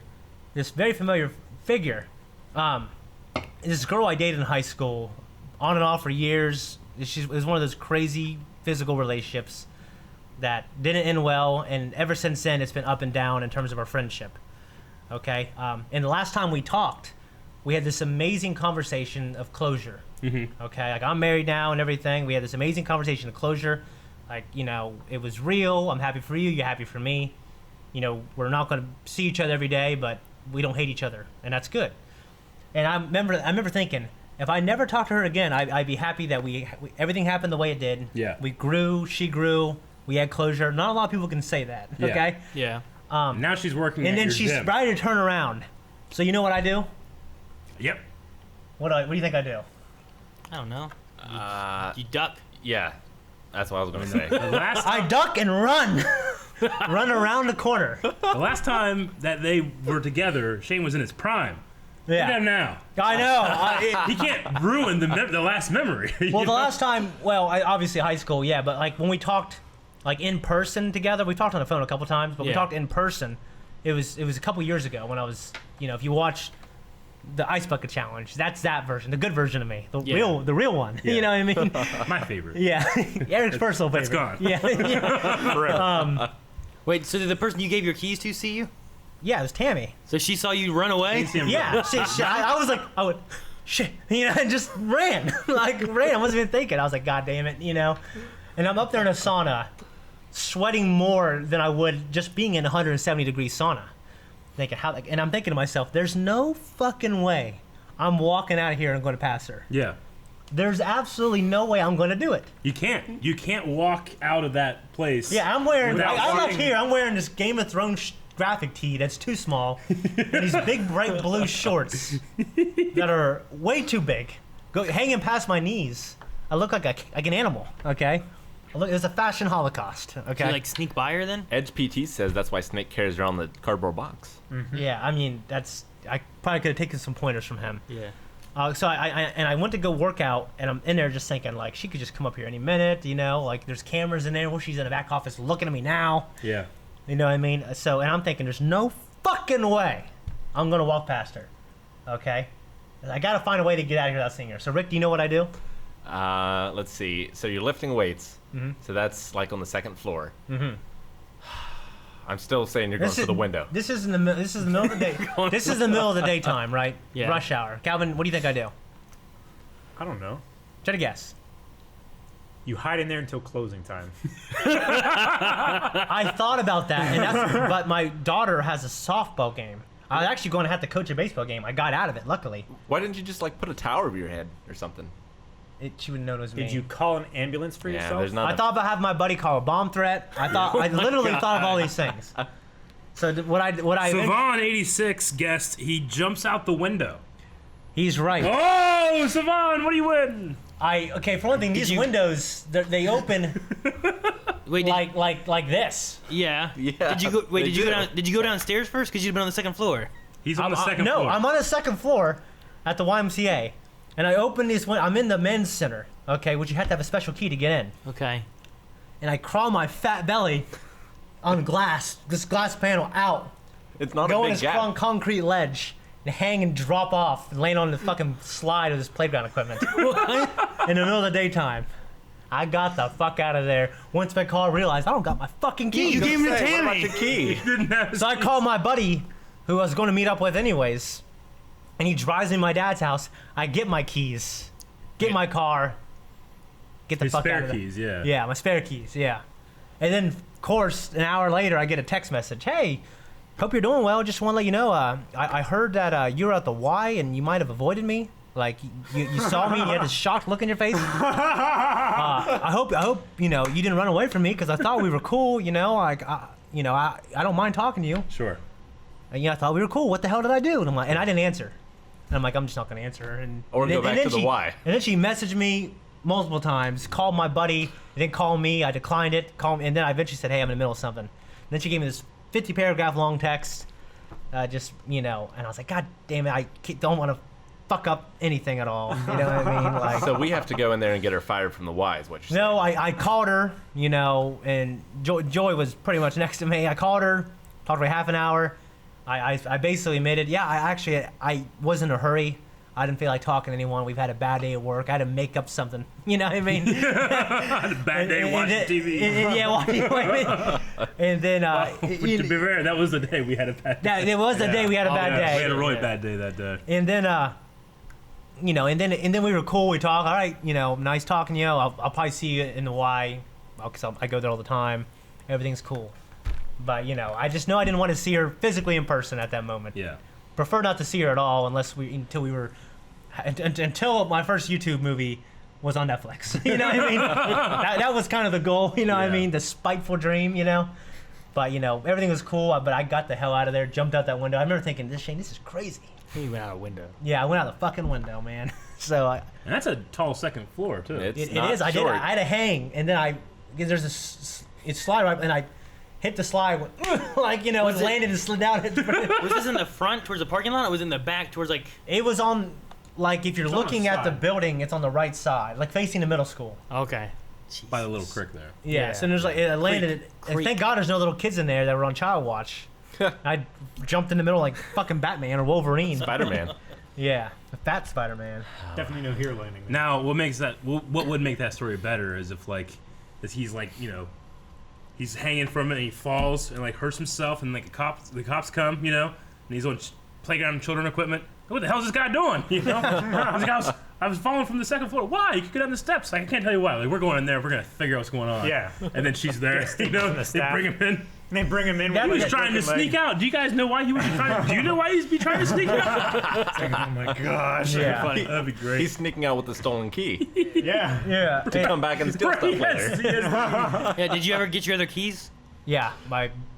this very familiar figure. This girl I dated in high school, on and off for years. It was one of those crazy physical relationships that didn't end well, and ever since then it's been up and down in terms of our friendship. Okay, and the last time we talked, we had this amazing conversation of closure. Okay, like I'm married now and everything. We had this amazing conversation of closure. Like, you know, it was real. I'm happy for you. You're happy for me. You know, we're not going to see each other every day, but we don't hate each other, and that's good. And I remember thinking, if I never talked to her again, I'd be happy that we everything happened the way it did. Yeah. We grew. She grew. We had closure. Not a lot of people can say that. Yeah. Okay. Yeah. Now she's working And at then your she's gym. ready to turn around. So you know what I do? Yep. What do you think I do? I don't know. Uh, You duck. yeah, that's what I was gonna say. The last I duck and run. run around the corner. The last time that they were together, Shane was in his prime. Look at him now. I know. He can't ruin the last memory. Well, the last time, obviously high school, yeah, but like when we talked, like in person together, we talked on the phone a couple times, but we talked in person. It was a couple years ago when I was, if you watch the Ice Bucket Challenge, that's that version, the good version of me, the real one. Yeah. You know what I mean? My favorite. Yeah, Eric's personal favorite. It's gone. Yeah. Wait, so did the person you gave your keys to see you? Yeah, it was Tammy. So she saw you run away? Yeah, I was like, shit, and just ran, I wasn't even thinking. I was like, God damn it, And I'm up there in a sauna, sweating more than I would just being in a 170-degree sauna. And I'm thinking to myself, there's no fucking way I'm walking out of here and going to pass her. Yeah. There's absolutely no way I'm going to do it. You can't. You can't walk out of that place. Yeah, I'm wearing. I'm up walking. here. I'm wearing this Game of Thrones graphic tee that's too small, and these big bright blue shorts that are way too big, hanging past my knees. I look like an animal. Okay, it's a fashion holocaust. Okay, Did you like sneak by her then? Edge PT says that's why Snake carries around the cardboard box. Mm-hmm. Yeah, I mean I probably could have taken some pointers from him. Yeah. So I went to go work out, and I'm in there just thinking, like, she could just come up here any minute, like there's cameras in there. Well, she's in the back office looking at me now. Yeah. You know what I mean? So, and I'm thinking, there's no fucking way I'm going to walk past her. Okay? I got to find a way to get out of here without seeing her. So, Rick, do you know what I do? Let's see. So you're lifting weights. Mm-hmm. So that's like on the second floor. Mm-hmm. I'm still saying you're going for the window. This is the middle of the day. This is the middle of the daytime, right? Yeah. Rush hour. Calvin, what do you think I do? I don't know. Try to guess. You hide in there until closing time. I thought about that, but my daughter has a softball game. I was actually going to have to coach a baseball game. I got out of it, luckily. Why didn't you just like put a towel over your head or something? She wouldn't know it was me. Did you call an ambulance for Yeah, yourself? there's not. I thought about having my buddy call a bomb threat. I literally thought of all these things. So what I Savon86 guessed he jumps out the window. He's right. Oh, Savon, what are you winning? Okay, for one thing, these windows they open Wait, like this. Yeah. Yeah, Did you go? Wait, they did you go do. down? Did you go downstairs first? Because you'd been on the second floor. He's on the second no, floor. I'm on the second floor at the YMCA, and I open this one. I'm in the men's center, okay, which you have to have a special key to get in. Okay. And I crawl my fat belly on this glass panel out, It's not go a on big this gap. concrete ledge, and hang and drop off, and land on the fucking slide of this playground equipment in the middle of the daytime. I got the fuck out of there. Once my car realized I don't got my fucking keys. You gave him to What about Tammy. your key? Didn't have his So I called my buddy, who I was going to meet up with anyways, and he drives me to my dad's house. I get my keys, get my car, get the his fuck spare out of there. keys, yeah. Yeah, my spare keys, yeah. And then, of course, an hour later, I get a text message. Hey, hope you're doing well. Just want to let you know, I heard that you were at the Y and you might have avoided me. Like, you saw me and you had this shocked look in your face. I hope you didn't run away from me because I thought we were cool, Like, I don't mind talking to you. Sure. And, I thought we were cool. What the hell did I do? And I didn't answer. And I'm like, I'm just not going to answer her. Or go back to the Y. And then she messaged me multiple times, called my buddy, didn't call me. I declined it. And then I eventually said, hey, I'm in the middle of something. And then she gave me this 50-paragraph long text. And I was like, God damn it, I don't want to fuck up anything at all. You know what I mean? Like, So we have to go in there and get her fired from the Y, is what you're saying. no, I called her, and Joy was pretty much next to me. I called her, talked to her half an hour. I basically admitted, I was in a hurry. I didn't feel like talking to anyone. We've had a bad day at work. I had to make up something. You know what I mean? Had a bad day watching TV. Yeah, watching TV. And then, To be fair, that was the day we had a bad day. it was the day we had a bad Yeah, day. we had a really bad day that day. And then, and then we were cool. We talked. All right, nice talking to you. I'll probably see you in the Y, because I go there all the time. Everything's cool. But I just know I didn't want to see her physically in person at that moment. Yeah. Prefer not to see her at all until my first YouTube movie was on Netflix. You know what I mean? that was kind of the goal. You know what I Yeah. mean? The spiteful dream. But everything was cool. But I got the hell out of there. Jumped out that window. I remember thinking, Shane, this is crazy. You went out a window. Yeah, I went out the fucking window, man. So And that's a tall second floor, too. It's it not is. I short. had to hang, and then there's it's slide right, and hit the slide, went, like it landed and slid down. Was this in the front towards the parking lot, or was it in the back towards like? It was on, like if you're It's on the looking at the side. building, it's on the right side, like facing the middle school. Okay. By the little creek there. Yeah. So there's like it landed. And Creek. thank God there's no little kids in there that were on child watch. I jumped in the middle like fucking Batman or Wolverine. Spider-Man. Yeah, a fat Spider-Man. Definitely no here landing. there. Now, what would make that story better is if he's like, he's hanging from it and he falls and like hurts himself and like the cops come, and he's on playground children equipment. What the hell is this guy doing? I was falling from the second floor. Why? You could get on the steps. Like, I can't tell you why. Like, we're going in there. We're gonna figure out what's going on. Yeah. And then she's there. They staff. bring him in. And they bring him in. That He with was was a trying to broken leg. sneak out. Do you guys know why he was trying? Do you know why he'd be trying to sneak out? Oh my gosh. Yeah. That'd be great. He's sneaking out with the stolen key Yeah. Yeah. to come back and steal stuff later. Yes, yes. Yeah. Did you ever get your other keys? Yeah,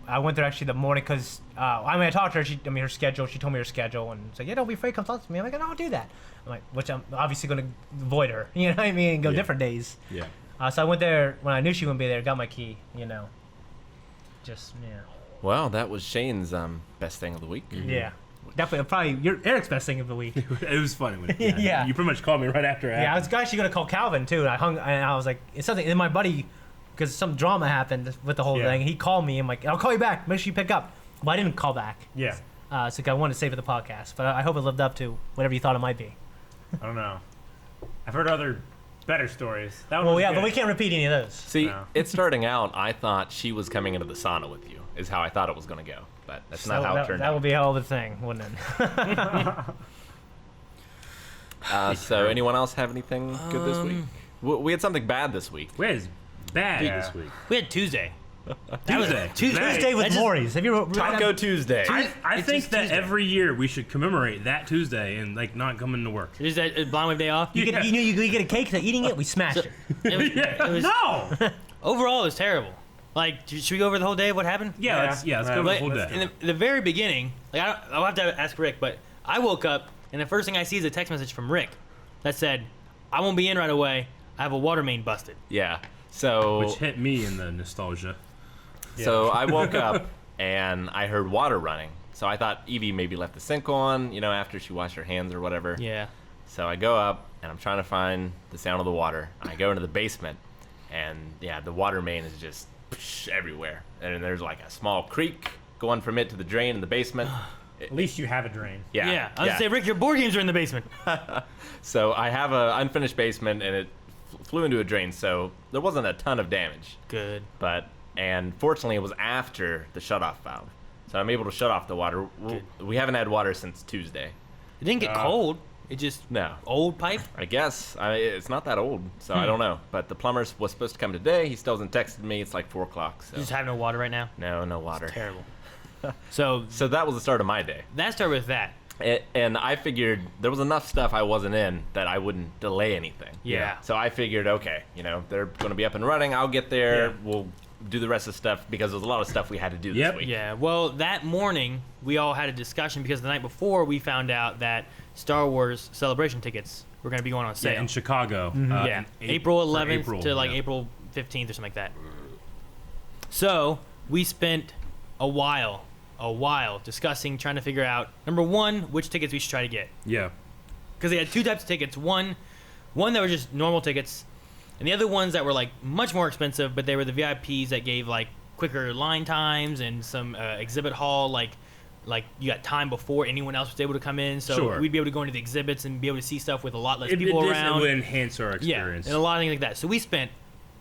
I went there actually the morning because I talked to her. Her schedule. She told me her schedule and said, "Yeah, don't be afraid. Come talk to me." I'm like, "No, I'll do that." I'm like, which I'm obviously going to avoid her. You know what I mean? And go Yeah. different days. Yeah. So I went there when I knew she wouldn't be there. Got my key. Just Well, that was Shane's best thing of the week. yeah. Definitely, probably Eric's best thing of the week. It was funny. Yeah. You pretty much called me right after. Yeah, I was actually gonna call Calvin too. And I was like, it's something. And my buddy, because some drama happened with the whole Yeah. thing, he called me. I'm like, I'll call you back. Make sure you pick up. Well, I didn't call back. Yeah. So I wanted to save it for the podcast, but I hope it lived up to whatever you thought it might be. I don't know. I've heard other better stories. That one Well, was yeah, good. but we can't repeat any of those. See, No. it's starting out. I thought she was coming into the sauna with you. Is how I thought it was going to go, but that's not how it turned That out. would be a hell of a thing, wouldn't it? So, anyone else have anything good this week? We had something bad this week. Where's bad Yeah. this week? We had Tuesday. Tuesday. Tuesday with That just- Maury's. Have you Taco Tuesday. I It's think just that Tuesday. every year we should commemorate that Tuesday and like not coming to work. Is that a blind wave day off? You Yeah. knew you get a cake, so eating it, we smashed it. It was, No. overall, it was terrible. Like, should we go over the whole day of what happened? Yeah, let's go over the But whole day. in the very beginning, like I'll have to ask Rick, but I woke up and the first thing I see is a text message from Rick that said, "I won't be in right away. I have a water main busted." Yeah. So Which hit me in the nostalgia. So I woke up and I heard water running. So I thought Evie maybe left the sink on, after she washed her hands or whatever. Yeah. So I go up and I'm trying to find the sound of the water. I go into the basement and the water main is just everywhere. And there's like a small creek going from it to the drain in the basement. At least you have a drain. Yeah. Yeah. I was gonna say, Rick, your board games are in the basement. So I have a unfinished basement and it flew into a drain. So there wasn't a ton of damage. Good. And fortunately, it was after the shutoff valve, so I'm able to shut off the water. We haven't had water since Tuesday. It didn't get cold. It just No, old pipe. I guess it's not that old, so I don't know. But the plumber was supposed to come today. He still hasn't texted me. It's like 4:00. So You just have no water right now. no water. Terrible. So So that was the start of my day. that started with that. And I figured there was enough stuff I wasn't in that I wouldn't delay anything. Yeah. So I figured, okay, they're going to be up and running. I'll get there. Yeah. We'll do the rest of the stuff because there's a lot of stuff we had to do Yep. this week. Yeah. Well, that morning we all had a discussion because the night before we found out that Star Wars Celebration tickets were going to be going on sale. Yeah, in Chicago. Yeah, in April for 11th April, to like yeah. April 15th or something like that. So we spent a while discussing, trying to figure out, number one, which tickets we should try to get. Yeah. Because they had two types of tickets. One that were just normal tickets, and the other ones that were like much more expensive, but they were the VIPs that gave like quicker line times and some exhibit hall, like you got time before anyone else was able to come in, so Sure. we'd be able to go into the exhibits and be able to see stuff with a lot less It people around. would enhance our Yeah, experience. and a lot of things like that. So we spent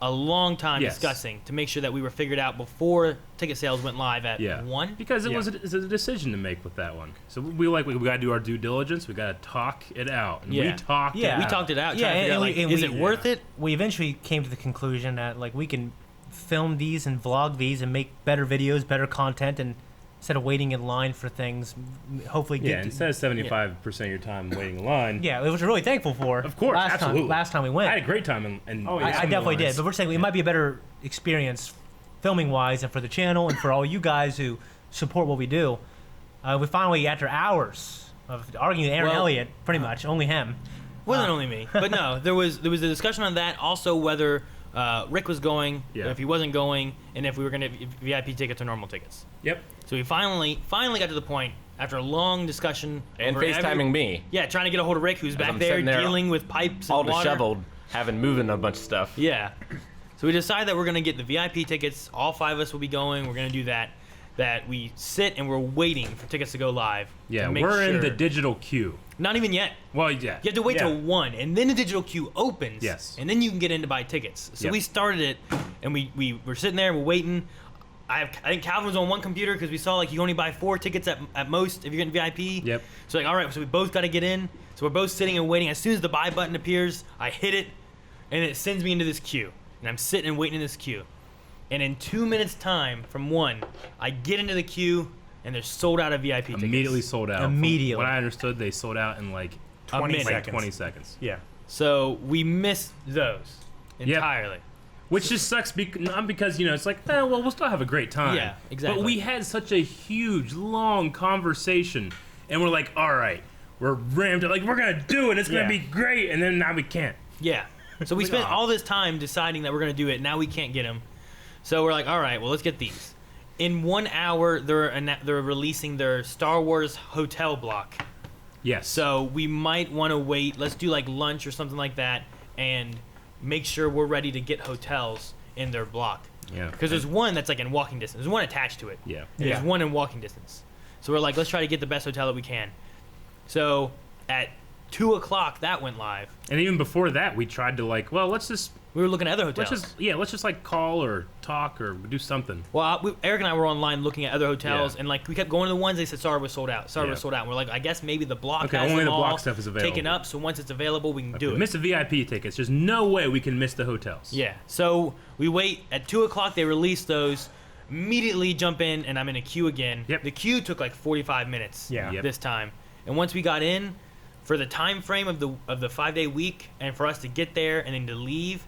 a long time Yes. discussing to make sure that we were figured out before ticket sales went live at Yeah. 1. Because it Yeah. it's a decision to make with that one. So we got to do our due diligence. We got to talk it out. And Yeah. we talked Yeah. it We out. talked it out, Yeah, trying to figure out, and like, we- is and it we- worth it? We eventually came to the conclusion that like we can film these and vlog these and make better videos, better content, and instead of waiting in line for things, hopefully Yeah, get instead of 75% of your time waiting in line. yeah, which we're really thankful for. Of course, last absolutely. Last time we I went, had a great time. And Oh, yeah. I definitely did. But we're saying it might be a better experience filming wise and for the channel and for all you guys who support what we do. We finally, after hours of arguing with Aaron Well- Elliott, pretty much only him. Wasn't only me, but no, there was a discussion on that. Also, whether Rick was going, Yeah. if he wasn't going, and if we were gonna VIP tickets or normal tickets. Yep. So we finally got to the point after a long discussion And over FaceTiming me, Yeah, trying to get a hold of Rick, who's back I'm there sitting there dealing with pipes all and water. disheveled, moving a bunch of stuff. Yeah. So we decided that we're gonna get the VIP tickets. All 5 of us will be going. We're gonna do that. That we sit and we're waiting for tickets to go live. Yeah, to make we're in sure- the digital queue. Not even yet. Well, yeah. You have to wait Yeah. till 1, and then the digital queue opens. Yes. And then you can get in to buy tickets. So Yep. we started it, and we were sitting there, we're waiting. I think Calvin was on one computer because we saw like you only buy 4 tickets at most if you're getting VIP. Yep. So like, all right, so we both got to get in. So we're both sitting and waiting. As soon as the buy button appears, I hit it, and it sends me into this queue. And I'm sitting and waiting in this queue. And in 2 minutes time from 1, I get into the queue, and they're sold out of VIP tickets. Immediately sold out. Immediately. From what I understood, they sold out in like 20 minute. seconds. 20 seconds. Yeah. So we missed those entirely. Which just sucks, not because, it's like, well, we'll still have a great time. Yeah, exactly. But we had such a huge, long conversation, and we're like, all right, we're ramped up, like, we're going to do it, it's going to Yeah. be great, and then now we can't. Yeah. So we spent all this time deciding that we're going to do it. Now we can't get them. So we're like, all right, well, let's get these. In 1 hour, they're releasing their Star Wars hotel block. Yes. So we might want to wait. Let's do like lunch or something like that and make sure we're ready to get hotels in their block. Yeah. Because there's one that's like in walking distance. There's one attached to it. Yeah. And Yeah. There's one in walking distance. So we're like, let's try to get the best hotel that we can. So at 2 o'clock, that went live. And even before that, we tried to like, well, let's just We were looking at other hotels. let's just like call or talk or do something. Well, Eric and I were online looking at other hotels, Yeah. and like we kept going to the ones they said sorry was sold out. Sorry Yeah. was sold out. And we're like, I guess maybe the block Okay, has only them the block all stuff is available. taken up. So once it's available, we can do it. Miss the VIP tickets. There's no way we can miss the hotels. Yeah. So we wait at 2 o'clock. They release those. Immediately jump in, and I'm in a queue again. Yep. The queue took like 45 minutes. Yeah. Yep. This time, and once we got in, for the time frame of the 5-day week, and for us to get there and then to leave,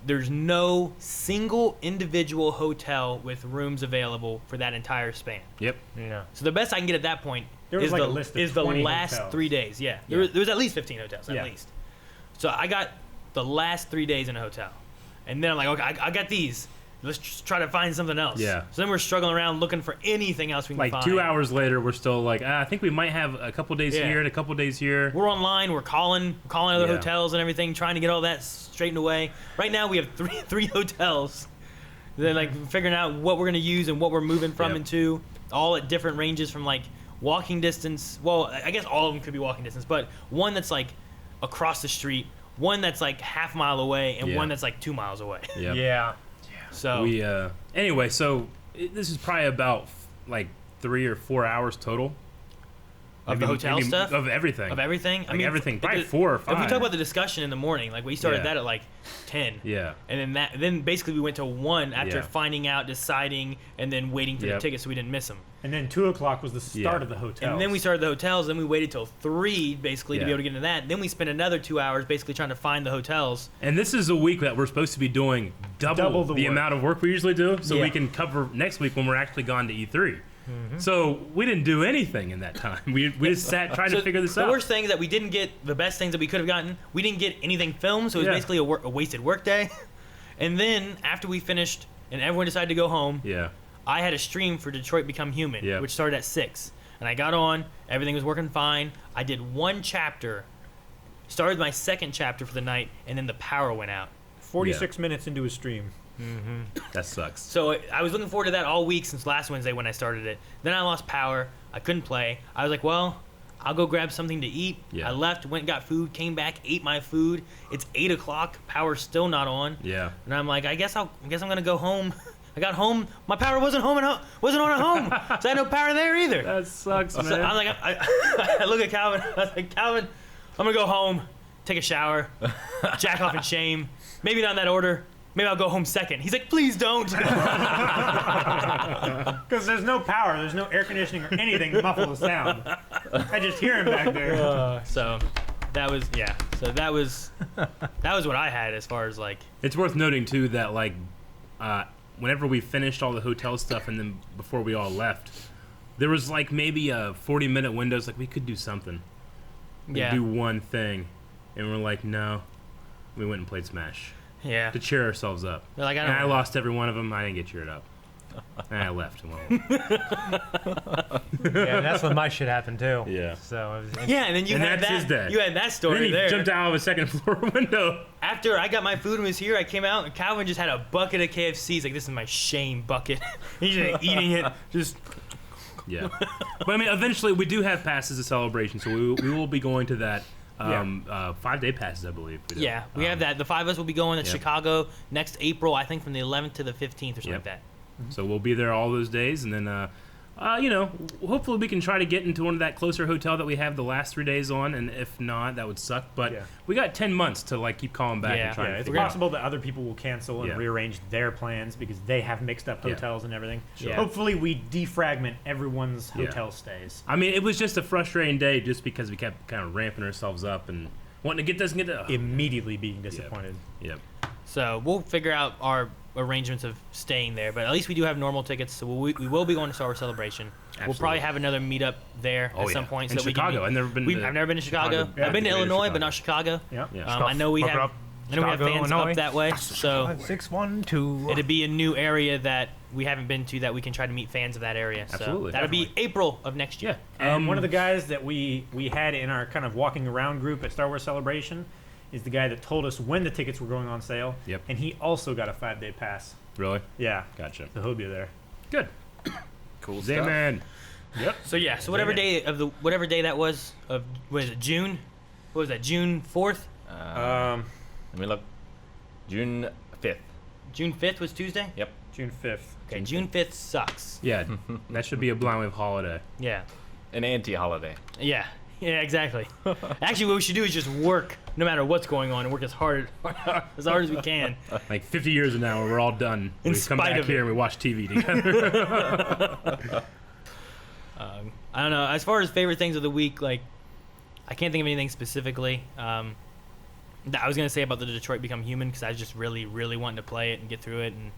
there's no single individual hotel with rooms available for that entire span. Yep. Yeah. So the best I can get at that point There was is like the a list of is the 20 last hotels. 3 days. Yeah, Yeah. there was at least 15 hotels Yeah. at least. So I got the last 3 days in a hotel, and then I'm like, okay, I got these. Let's just try to find something else. Yeah. So then we're struggling around looking for anything else we can Like find. 2 hours later, we're still like, I think we might have a couple days Yeah. here and a couple days here. We're online. We're calling other Yeah. hotels and everything, trying to get all that straightened away. Right now, we have three hotels. They're like figuring out what we're gonna use and what we're moving from Yep. and to, all at different ranges from like walking distance. Well, I guess all of them could be walking distance, but one that's like across the street, one that's like half mile away, and Yeah. one that's like 2 miles away. Yep. Yeah. So We anyway, so this is probably about like 3 or 4 hours total of the hotel stuff. of everything. Of everything? Like everything. Probably 4 or 5. If we talk about the discussion in the morning, like we started Yeah. that at like 10. Yeah. And then basically we went to 1 after Yeah. finding out, deciding, and then waiting for Yep. the tickets so we didn't miss them. And then 2 o'clock was the start Yeah. of the hotel. And then we started the hotels. Then we waited till 3 basically to be Yeah. able to get into that. Then we spent another 2 hours basically trying to find the hotels. And this is a week that we're supposed to be doing double the the work. amount of work we usually do, so Yeah. we can cover next week when we're actually gone to E3. So we didn't do anything in that time. We just sat trying to figure this the out. worst thing is that we didn't get the best things that we could have gotten. We didn't get anything filmed, so it was Yeah. basically a wasted work day. And then after we finished and everyone decided to go home, Yeah. I had a stream for Detroit Become Human, Yeah. which started at 6. And I got on, everything was working fine. I did 1 chapter, started my 2nd chapter for the night, and then the power went out. 46 minutes into a stream. That sucks. So I was looking forward to that all week since last Wednesday when I started it. Then I lost power. I couldn't play. I was like, well, I'll go grab something to eat. Yeah. I left, went, got food, came back, ate my food. It's 8 o'clock. Power's still not on. Yeah. And I'm like, I guess I'm gonna go home. I got home. My power wasn't home wasn't on at home, so I had no power there either. That sucks, man. So I'm like, I look at Calvin. I was like, Calvin, I'm gonna go home, take a shower, jack off in shame. Maybe not in that order. Maybe I'll go home second. He's like, please don't. Because there's no power, there's no air conditioning or anything to muffle the sound. I just hear him back there. So that was that was what I had as far as like It's worth noting too that like whenever we finished all the hotel stuff and then before we all left, there was like maybe a 40-minute windows like we could do something. Like, yeah. do one thing. And we're like, no. We went and played Smash. Yeah. to cheer ourselves up. They're like, I And don't I know. lost every one of them. I didn't get cheered up. And I left. And went Yeah, that's when my shit happened too. Yeah. So it was, Yeah, and then you And had that's that. his day. You had that then story he there. jumped out of a second floor window. After I got my food and was here, I came out and Calvin just had a bucket of KFC. He's like, "This is my shame bucket." He's just eating it. Just Yeah. But I mean, eventually we do have passes of celebration, so we will be going to that 5-day passes, I believe. We do. yeah, we have that. The five of us will be going to yeah. Chicago next April, I think, from the 11th to the 15th or something Yep. like that. So we'll be there all those days, and then, hopefully we can try to get into one of that closer hotel that we have the last 3 days on, and if not, that would suck. But Yeah. we got 10 months to like keep calling back Yeah. and trying Yeah, to it's figure it out. possible that other people will cancel and Yeah. rearrange their plans because they have mixed up Yeah. hotels and everything. Sure. Hopefully, we defragment everyone's Yeah. hotel stays. I mean, it was just a frustrating day just because we kept kind of ramping ourselves up and wanting to get this and get that. Immediately being disappointed. Yep. So we'll figure out our arrangements of staying there, but at least we do have normal tickets, so we will be going to Star Wars Celebration. We'll Absolutely. probably have another meetup there Oh, at some yeah. point. In so that we can Chicago. meet. I've never been to I've never been to Chicago. Yeah, I've been to I've been to Illinois, Chicago. but not Chicago. Yeah. Yeah. I know we have. Up. I know we have Chicago, fans Illinois. up that way, so 5612. it'd be a new area that we haven't been to that we can try to meet fans of that area. So Absolutely. that'll be April of next year. And one of the guys that we had in our kind of walking around group at Star Wars Celebration is the guy that told us when the tickets were going on sale. Yep. And he also got a 5-day pass. Really? Yeah. Gotcha. So he'll be there. Good. Cool stuff. Z-Man. So yeah, so whatever day of the whatever day that was of was it June? What was that? June 4th? Um, Let me look. June 5th. June 5th was Tuesday? Yep. June 5th. Okay, June 5th sucks. Yeah, that should be a Blind Wave holiday. Yeah. An anti-holiday. Yeah. Yeah, exactly. Actually, what we should do is just work no matter what's going on and work as hard as we can. Like 50 years from now, when we're all done, In we come spite back of here it. and we watch TV together. I don't know. As far as favorite things of the week, like I can't think of anything specifically. That I was gonna say about the Detroit Become Human because I was just really, really wanting to play it and get through it and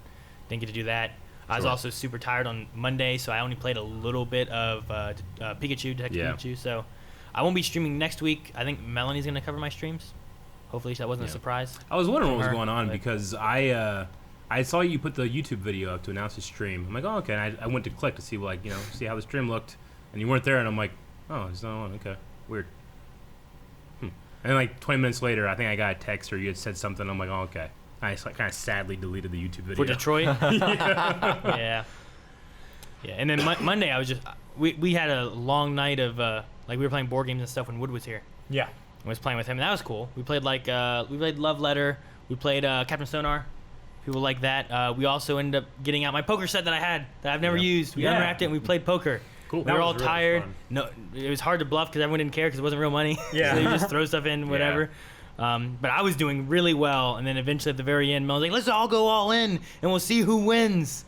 didn't get to do that. I was Sure. also super tired on Monday, so I only played a little bit of Pikachu, Detective Yeah. Pikachu. So I won't be streaming next week. I think Melanie's gonna cover my streams. Hopefully that wasn't a Yeah. surprise. I was wondering what was Her, going on but- because I saw you put the YouTube video up to announce the stream. I'm like, oh, okay. And I went to click to see see how the stream looked, and you weren't there, and I'm like, oh, it's not on. Okay, weird. And then like 20 minutes later, I think I got a text or you had said something. I'm like, oh, okay. I just kind of sadly deleted the YouTube video. For Detroit? Yeah. Yeah. And then Monday, I was just we had a long night of like we were playing board games and stuff when Wood was here. Yeah. I was playing with him, and that was cool. We played we played Love Letter. We played Captain Sonar. People like that. We also ended up getting out my poker set that I had that I've never Yeah. used. We Yeah. unwrapped it and we played poker. Cool. We That were was all really tired. fun. No, it was hard to bluff because everyone didn't care because it wasn't real money. Yeah. So you just throw stuff in, whatever. But I was doing really well, and then eventually at the very end, Mel was like, "Let's all go all in, and we'll see who wins."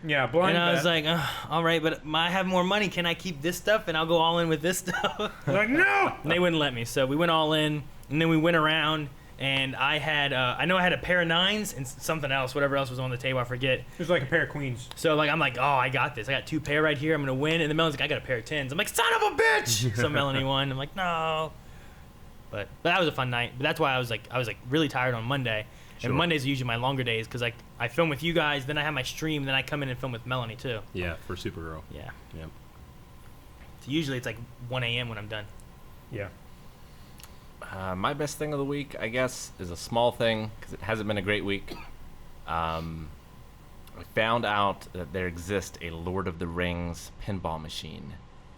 Yeah, blind And I was bet. like, "All right, but I have more money. Can I keep this stuff and I'll go all in with this stuff?" like, no! And they wouldn't let me, so we went all in, and then we went around, and I had I know I had a pair of nines and something else, whatever else was on the table, I forget. It was like a pair of queens. So like I'm like, oh, I got this. I got 2 pair right here. I'm gonna win. And then Melanie's like, I got a pair of 10s. I'm like, son of a bitch. So Melanie won. I'm like, no. But that was a fun night. But that's why I was like really tired on Monday. Sure. And Mondays are usually my longer days because like I film with you guys, then I have my stream, then I come in and film with Melanie too. Yeah, for Supergirl. Yeah. Yep. So usually it's like 1 a.m. when I'm done. Yeah. My best thing of the week, I guess, is a small thing because it hasn't been a great week. I found out that there exists a Lord of the Rings pinball machine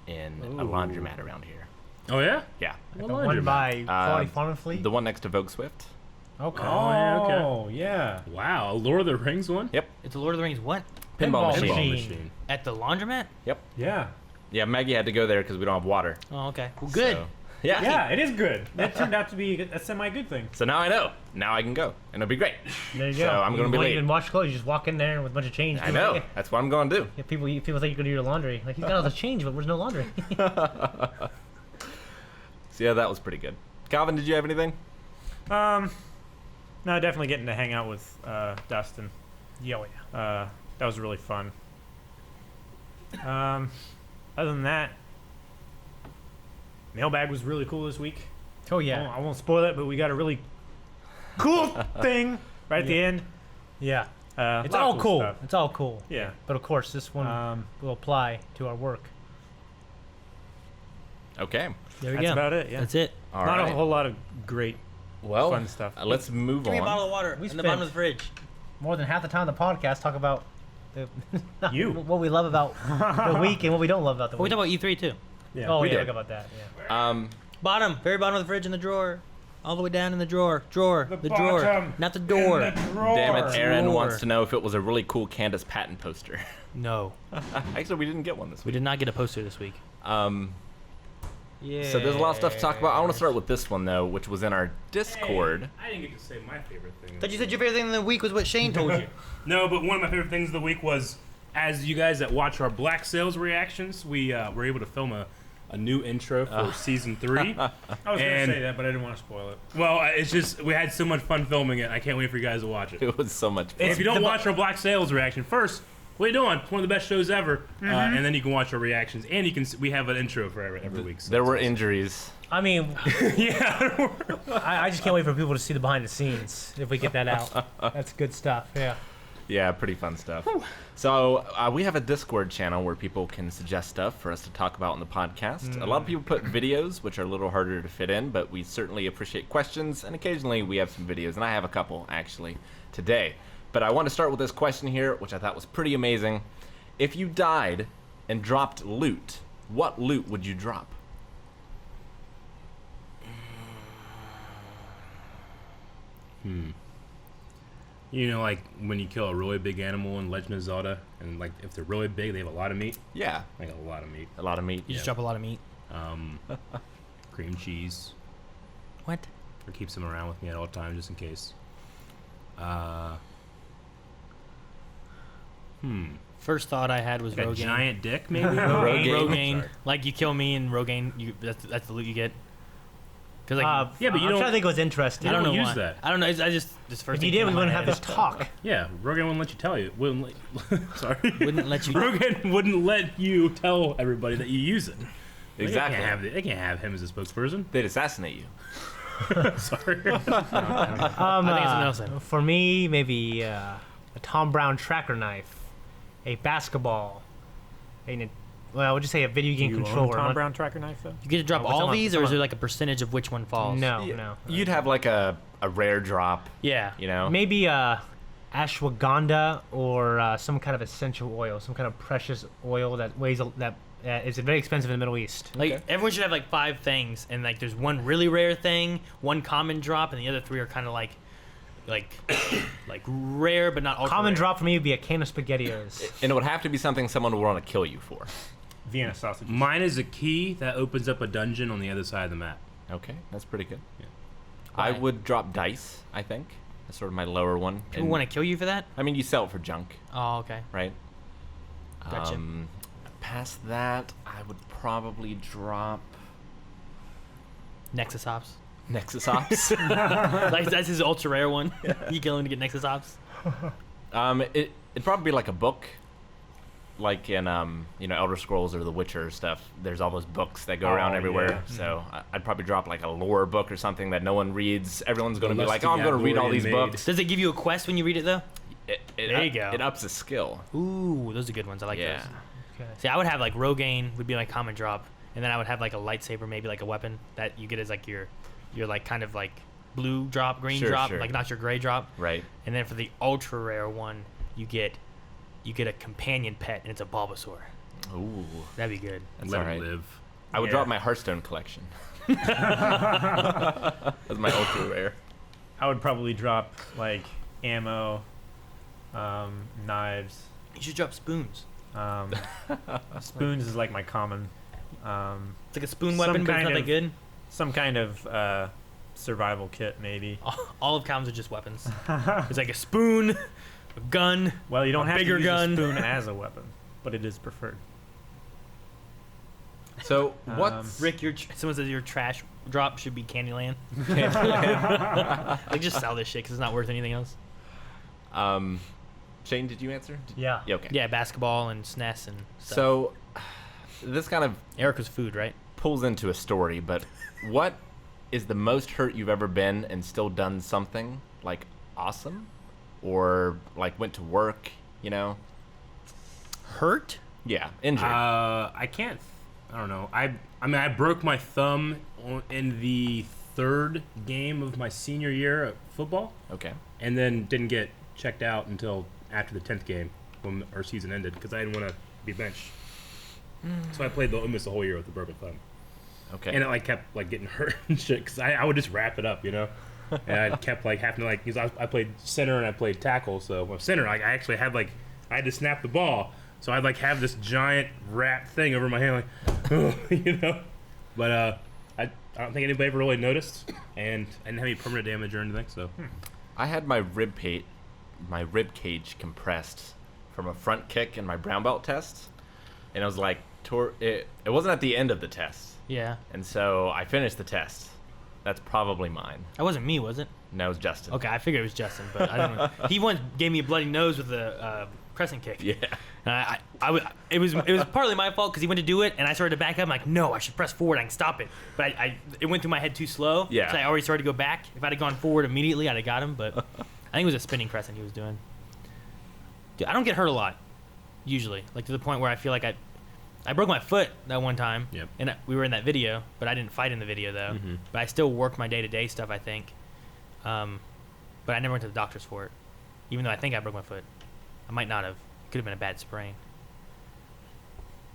in a laundromat around here. Oh yeah. Yeah, The one by Quality Uh, Farm and Fleet. the one next to Vogue Swift. Okay. yeah, okay. Oh, yeah. Wow, a Lord of the Rings one. Yep, It's a Lord of the Rings what? pinball, Pinball machine. Pinball machine. machine. At the laundromat? Yep. Yeah. Yeah, Maggie had to go there because we don't have water. Oh, okay. Well, good. So, yeah. Yeah, it is good. That turned out to be a semi-good thing. So now I know. Now I can go, and it'll be great. There you So go. I'm gonna You be won't late. even wash clothes. You just walk in there with a bunch of change. I People know. think- That's what I'm going to do. Yeah, people think you're going to do your laundry. Like, he's got all the change, but there's no laundry. So yeah, that was pretty good. Calvin, did you have anything? No, definitely getting to hang out with Dustin. Yeah, yeah. That was really fun. Other than that, mailbag was really cool this week. Oh, yeah. I won't spoil it, but we got a really cool thing right at the end. Yeah. It's lot all of cool. stuff. It's all cool. Yeah. But of course, this one will apply to our work. Okay. There we That's go. about it. Yeah. That's it. All Not right. a whole lot of great well, fun stuff. Let's move Give me a on. bottle of water We in the bottom spent- of the fridge. More than half the time on the podcast, talk about You. what we love about the week and what we don't love about the Well, we week. talk about E3 too. Yeah. Oh we yeah, did. talk about that. Yeah. Bottom, very bottom of the fridge in the drawer. All the way down in the drawer. Drawer. The drawer. bottom Not the door. Damn it, Aaron Drawer. wants to know if it was a really cool Candace Patton poster. No. Actually, we didn't get one this We week. did not get a poster this week. Yeah. So there's a lot of stuff to talk about. I want to start with this one though, which was in our Discord. I didn't get to say my favorite thing. Thought you said your favorite thing of the week was what Shane told you. No, but one of my favorite things of the week was, as you guys that watch our Black Sales reactions, we were able to film a new intro for season 3. I was going to And- say that, but I didn't want to spoil it. Well, it's just we had so much fun filming it. I can't wait for you guys to watch it. It was so much fun. If you don't watch our Black Sales reaction first, what are you doing? It's one of the best shows ever. And then you can watch our reactions, and you can we have an intro for every week. So There it's were awesome. injuries. I mean, Yeah. I just can't wait for people to see the behind the scenes if we get that out. That's good stuff. Yeah. Yeah, pretty fun stuff. So we have a Discord channel where people can suggest stuff for us to talk about on the podcast. A lot of people put videos, which are a little harder to fit in, but we certainly appreciate questions, and occasionally we have some videos, and I have a couple actually today. But I want to start with this question here, which I thought was pretty amazing. If you died and dropped loot, what loot would you drop? You know, like when you kill a really big animal in Legend of Zelda, and like if they're really big, they have a lot of meat. Yeah, Like a lot of meat. a lot of meat. You just drop a lot of meat. Cream cheese. What? Or keeps them around with me at all times just in case. First thought I had was Like a Rogaine. giant dick, maybe? Rogaine. Rogaine. Sorry. Like you kill me and Rogaine, that's the loot you get. Cause like Yeah, but you I'm don't- trying to think what's interesting. I don't know use why. that. I don't know. I just this first. If thing you did, came we to my wouldn't have head. this talk. Yeah, Rogan wouldn't let you tell you. Wouldn't let, sorry. Wouldn't let you. Rogan wouldn't let you tell everybody that you use it. Exactly. They can't have him as a spokesperson. They'd assassinate you. Sorry. I think it's Nelson. For me, maybe a Tom Brown tracker knife, a basketball, well, I would just say a video game You own controller. a Tom not- Brown tracker knife, though? You get to drop Oh, what's all on? these, What's or is on? there like a percentage of which one falls? No, Yeah. no. You'd have like a rare drop, Yeah. you know? Maybe ashwagandha or some kind of essential oil, some kind of precious oil that is very expensive in the Middle East. Like Okay. everyone should have like 5 things, and like there's one really rare thing, one common drop, and the other 3 are kind of like rare but not ultra Common rare. drop for me would be a can of SpaghettiOs. And it would have to be something someone would want to kill you for. Vienna sausage. Mine is a key that opens up a dungeon on the other side of the map. Okay, that's pretty good. Yeah. I Why? would drop dice, I think. That's sort of my lower one. People And- want to kill you for that? I mean, you sell it for junk, Oh, okay. right? Gotcha. Past that, I would probably drop Nexus Ops. Nexus Ops. Like that's his ultra rare one. You kill him to get Nexus Ops. It'd probably be like a book, like in Elder Scrolls or The Witcher stuff. There's all those books that go around Oh, everywhere. yeah. So I'd probably drop like a lore book or something that no one reads. Everyone's going to be like, Lusty "Oh, I'm going to read all these Gavorian books." Does it give you a quest when you read it though? There you go. It ups the skill. Ooh, those are good ones. I like Yeah. those. Okay. See, I would have like Rogaine would be my common drop, and then I would have like a lightsaber, maybe like a weapon that you get as like your like kind of like blue drop, green Sure, drop, sure. like not your gray drop. Right. And then for the ultra rare one, you get a companion pet, and it's a Bulbasaur. Ooh, That'd be good. that's Let all him right. live. I would Yeah. drop my Hearthstone collection. That's my ultra rare. I would probably drop, like, ammo, knives. You should drop spoons. Spoons is, like, my common. It's like a spoon Some weapon, but it's kind not that of- good. Some kind of survival kit, maybe. All of coms are just weapons. It's like a spoon, a gun. Well, you don't A have to bigger use gun. a spoon as a weapon, but it is preferred. So what's Rick, someone says your trash drop should be Candyland. Like just sell this shit because it's not worth anything else. Shane? Did you answer? Yeah. Yeah. Okay. Yeah, basketball and SNES and stuff. So this kind of Eric was food, right? pulls into a story, but what is the most hurt you've ever been and still done something like awesome, or like went to work, you know? Hurt? Yeah, injured. I can't. I don't know. I mean, I broke my thumb in the 3rd game of my senior year at football, Okay. and then didn't get checked out until after the 10th game when our season ended because I didn't want to be benched. So I played almost the whole year with a broken thumb, Okay. and it like kept like getting hurt and shit because I would just wrap it up, you know. And I kept like having to like because I played center and I played tackle, so well, center like I actually had like I had to snap the ball, so I'd like have this giant wrap thing over my hand like, you know. But I don't think anybody ever really noticed, and I didn't have any permanent damage or anything. So I had my rib cage compressed from a front kick in my brown belt test, and it was like it wasn't at the end of the test, Yeah. and so I finished the test. That's probably mine. That wasn't me, was it? No, it was Justin. Okay, I figured it was Justin, but I don't know. He once gave me a bloody nose with a crescent kick. Yeah. And it was partly my fault because he went to do it, and I started to back up. I'm like, no, I should press forward. I can stop it. But it went through my head too slow. Yeah. So I already started to go back. If I'd have gone forward immediately, I'd have got him. But I think it was a spinning crescent he was doing. Dude, I don't get hurt a lot, usually. Like to the point where I feel like I broke my foot that one time. Yep. And we were in that video, but I didn't fight in the video though. Mhm. But I still worked my day-to-day stuff, I think. But I never went to the doctors for it, even though I think I broke my foot. I might not have. Could have been a bad sprain.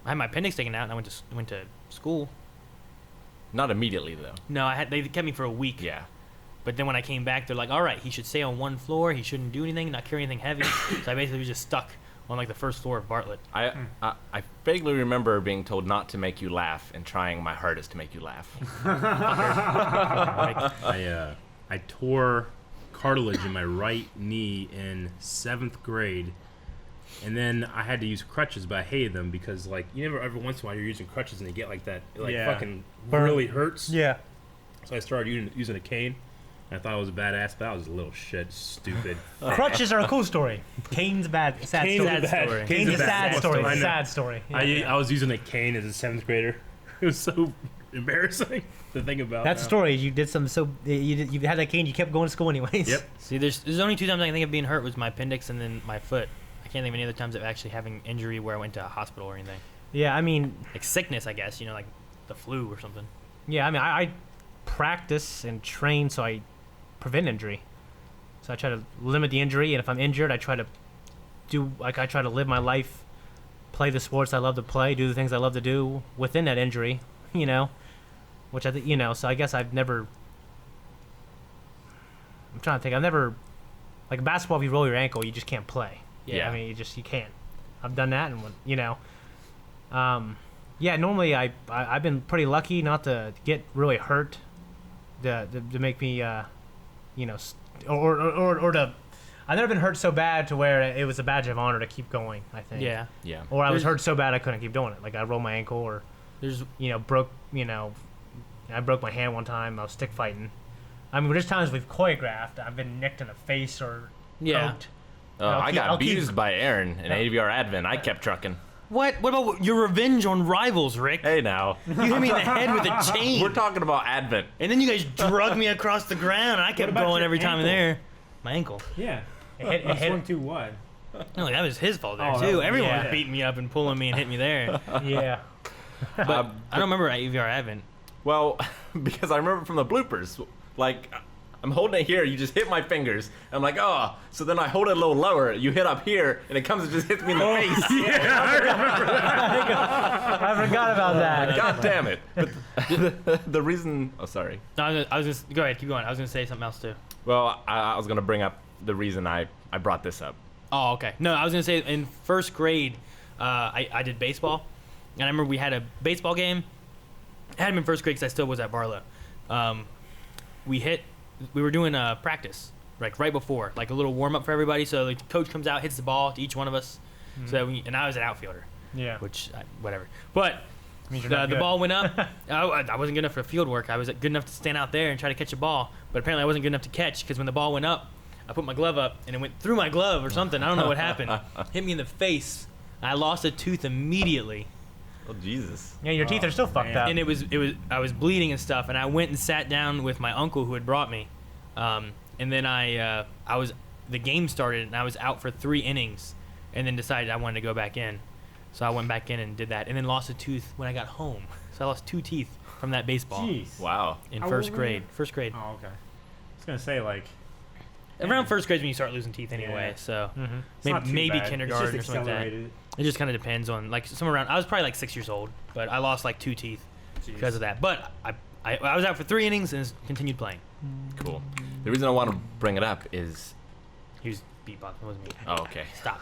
I had my appendix taken out, and I went to school. Not immediately though. No, they kept me for a week. Yeah. But then when I came back, they're like, all right, he should stay on one floor. He shouldn't do anything, not carry anything heavy. So I basically was just stuck on like the first floor of Bartlett. I vaguely remember being told not to make you laugh and trying my hardest to make you laugh. I tore cartilage in my right knee in 7th grade, and then I had to use crutches, but I hated them because like you never every once in a while you're using crutches and they get like that, it like Yeah. fucking really hurts. Yeah. So I started using a cane. I thought I was a badass, but I was a little shit, stupid. Crutches are a cool story. Cane's a sad Cane's story. a bad- story. Cane's a sad story. I know. Sad story. Yeah. I was using a cane as a 7th grader. It was so embarrassing to think about. That's the now. story. You did something so you had that cane. You kept going to school anyways. Yep. See, there's only 2 times I can think of being hurt was my appendix and then my foot. I can't think of any other times of actually having injury where I went to a hospital or anything. Yeah. I mean, Like sickness, I guess. You know, like the flu or something. yeah. I mean, I practice and train so I prevent injury. So I try to limit the injury, and if I'm injured, I try to live my life, play the sports I love to play, do the things I love to do within that injury, you know, which I think, you know, so I guess I'm trying to think, I've never, like basketball, if you roll your ankle, you just can't play. Yeah. I mean, you can't. I've done that, and you know, yeah, normally I've been pretty lucky not to get really hurt to make me, you know, or to, I've never been hurt so bad to where it was a badge of honor to keep going, I think. Yeah. Yeah. Or I was There's- hurt so bad I couldn't keep doing it. Like I rolled my ankle, or There's I broke my hand one time. I was stick fighting. I mean, there's times we've choreographed. I've been nicked in the face or Yeah. poked. I got I'll keep- abused by Aaron in AVR Advent. I kept trucking. What about your revenge on rivals, Rick? Hey now. You hit me in the head with a chain. We're talking about Advent. And then you guys drug me across the ground, and I kept about going your every time ankle? there. My ankle. Yeah. It I hit- swung too wide. No, that was his fault there Oh, too. that- Everyone yeah. was beating me up and pulling me and hitting me there. yeah. But I don't remember at AVR Advent. Well, because I remember from the bloopers, like I'm holding it here, you just hit my fingers. I'm like, oh, so then I hold it a little lower. You hit up here, and it comes and just hits me in the face. I forgot about that. God damn it! But the reason. Oh, sorry. No, I was just go ahead, keep going. I was gonna say something else too. Well, I was gonna bring up the reason I brought this up. Oh, okay. No, I was gonna say in first grade, I did baseball, and I remember we had a baseball game. I had him in first grade because I still was at Barlow. We were doing a practice like right before, like a little warm up for everybody. So the coach comes out, hits the ball to each one of us. So that and I was an outfielder, Yeah. which whatever. But Means you're the not good. ball went up. I wasn't good enough for field work. I was good enough to stand out there and try to catch a ball. But apparently I wasn't good enough to catch because when the ball went up, I put my glove up and it went through my glove or something. I don't know what happened. Hit me in the face. I lost a tooth immediately. Oh Jesus! Yeah, your teeth are still fucked man. up. And it was I was bleeding and stuff, and I went and sat down with my uncle who had brought me, and then the game started, and I was out for 3 innings, and then decided I wanted to go back in. So I went back in and did that, and then lost a tooth when I got home. So I lost 2 teeth from that baseball Jeez. Wow. in How first old were you? grade. First grade. Oh, okay. I was gonna say like. Around first grade is when you start losing teeth anyway. Yeah. So Mm-hmm. It's not too maybe bad. kindergarten It's or just something like that. accelerated. It just kind of depends on like somewhere around. I was probably like 6 years old, but I lost like 2 teeth because of that. But I was out for 3 innings and continued playing. Cool. The reason I want to bring it up is, He was beatboxing. It wasn't me. oh, okay. Stop.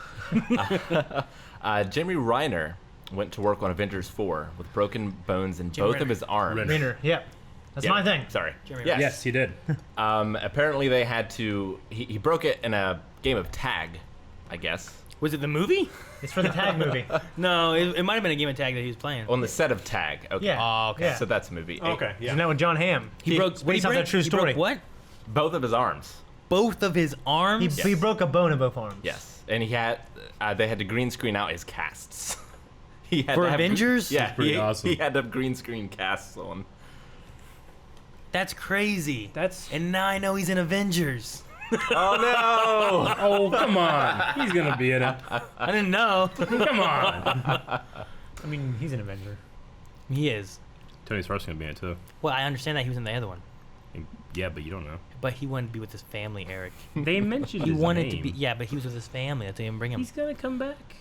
Jeremy Reiner went to work on Avengers 4 with broken bones in Jeremy both of his arms. Renner. Rainer, yep. That's Yeah, my thing. Sorry. Jeremy Yes. Yes, he did. Apparently they had to. He broke it in a game of tag, I guess. Was it the movie? It's for the tag movie. No, it might have been a game of tag that he was playing. On the set of Tag. Okay. Yeah. Oh, okay. Yeah. So that's a movie. Okay. Isn't Yeah. that with John Hamm? He broke. What based off that true He broke story. what? Both of his arms. Both of his arms. He broke a bone in both arms. Yes. And he had. They had to green screen out his casts. He had For to have Avengers? Yeah. That's pretty awesome. He had to have green screen casts on. That's crazy. That's. And now I know he's in Avengers. Oh no! Oh, come on. He's gonna be in it. I didn't know. Come on. I mean, he's an Avenger. He is. Tony Stark's gonna be in it too. Well, I understand that he was in the other one, Yeah, but you don't know. but he wanted to be with his family, Eric. They mentioned He his wanted to name. be. Yeah, but he was with his family. That's why they didn't bring him. He's gonna come back.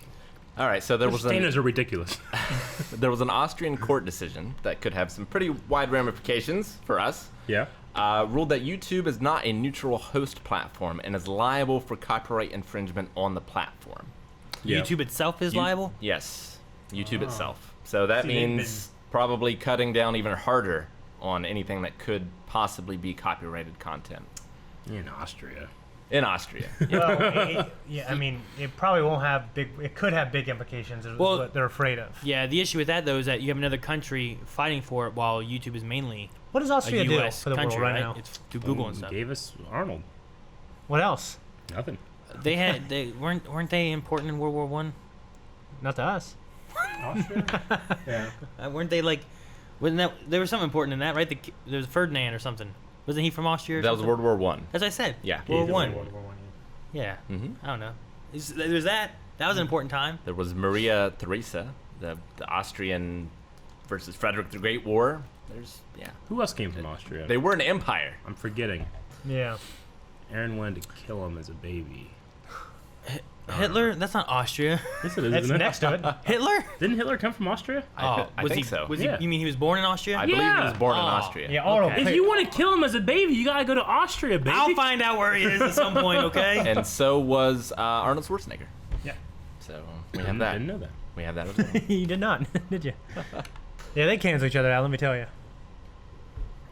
All right. So there was Standards are ridiculous. an Austrian court decision that could have some pretty wide ramifications for us. Yeah. Ruled that YouTube is not a neutral host platform and is liable for copyright infringement on the platform. Yeah. YouTube itself is You- liable. Yes, YouTube itself. So that See, they've means probably cutting down even harder on anything that could possibly be copyrighted content In Austria. in Austria. Well, yeah, I mean, it probably won't have big. It could have big implications. Is Well- what they're afraid of. Yeah, the issue with that though is that you have another country fighting for it, while YouTube is mainly What does a Austria do U.S. for the country, world right right? now? It's through Google and stuff. Gave us Arnold. What else? Nothing. They weren't they important in World War One? Not to us. Austria? Yeah. Weren't they like? Wasn't that there was something important in that, right? There was Ferdinand or something. Wasn't he from Austria? Or That was something? World War One. As I said. Yeah. World War One. World War One. Yeah. hmm I don't know. There's that. That was an important time. There was Maria Theresa, the Austrian versus Frederick the Great War. There's Who else came from Austria? they were an empire. I'm forgetting. Yeah. Aaron wanted to kill him as a baby. Hitler? That's not Austria. Yes, it is. That's isn't it? next to it. Hitler? Didn't Hitler come from Austria? I was think he, so. Was Yeah. he, you mean he was born in Austria? I believe he was born in Oh. Austria. Yeah, Arnold. Okay. If you want to kill him as a baby, you gotta go to Austria, baby. I'll find out where he is at some point, okay? And so was Arnold Schwarzenegger. Yeah. So we have that. Didn't know that. We have that as well. You did not, did you? Yeah, they cancel each other out. Let me tell you.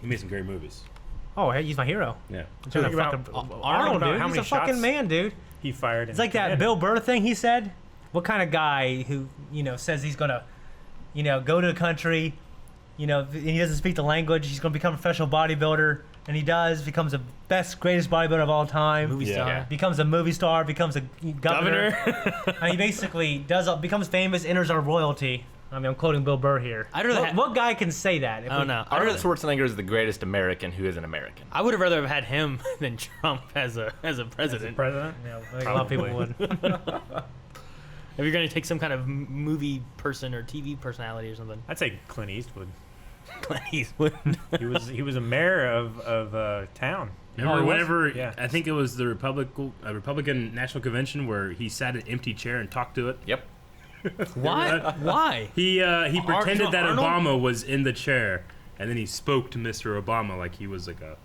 He made some great movies. Oh, hey, he's my hero. Yeah. I'm trying to Think about fucking Arnold, dude. how He's many a fucking shots man, dude. He fired. It's like that Bill Burr thing he said. What kind of guy who, says he's gonna, go to a country, and he doesn't speak the language, he's gonna become a professional bodybuilder, and he does, becomes the best, greatest bodybuilder of all time. Movie Yeah. star. Yeah. Becomes a movie star, becomes a governor. And he basically becomes famous, enters our royalty. I mean, I'm quoting Bill Burr here. I'd rather What guy can say that? I don't know. Arnold Schwarzenegger is the greatest American who is an American. I would have rather have had him than Trump as a president. president. Yeah, I think a lot of people would. If you're gonna take some kind of movie person or TV personality or something, I'd say Clint Eastwood. Clint Eastwood. He was a mayor of town. Remember he was? whenever Yeah. I think it was the Republican National Convention where he sat in an empty chair and talked to it. Yep. Why? Why? He pretended that Arnold? Obama was in the chair, and then he spoke to Mr. Obama like he was like a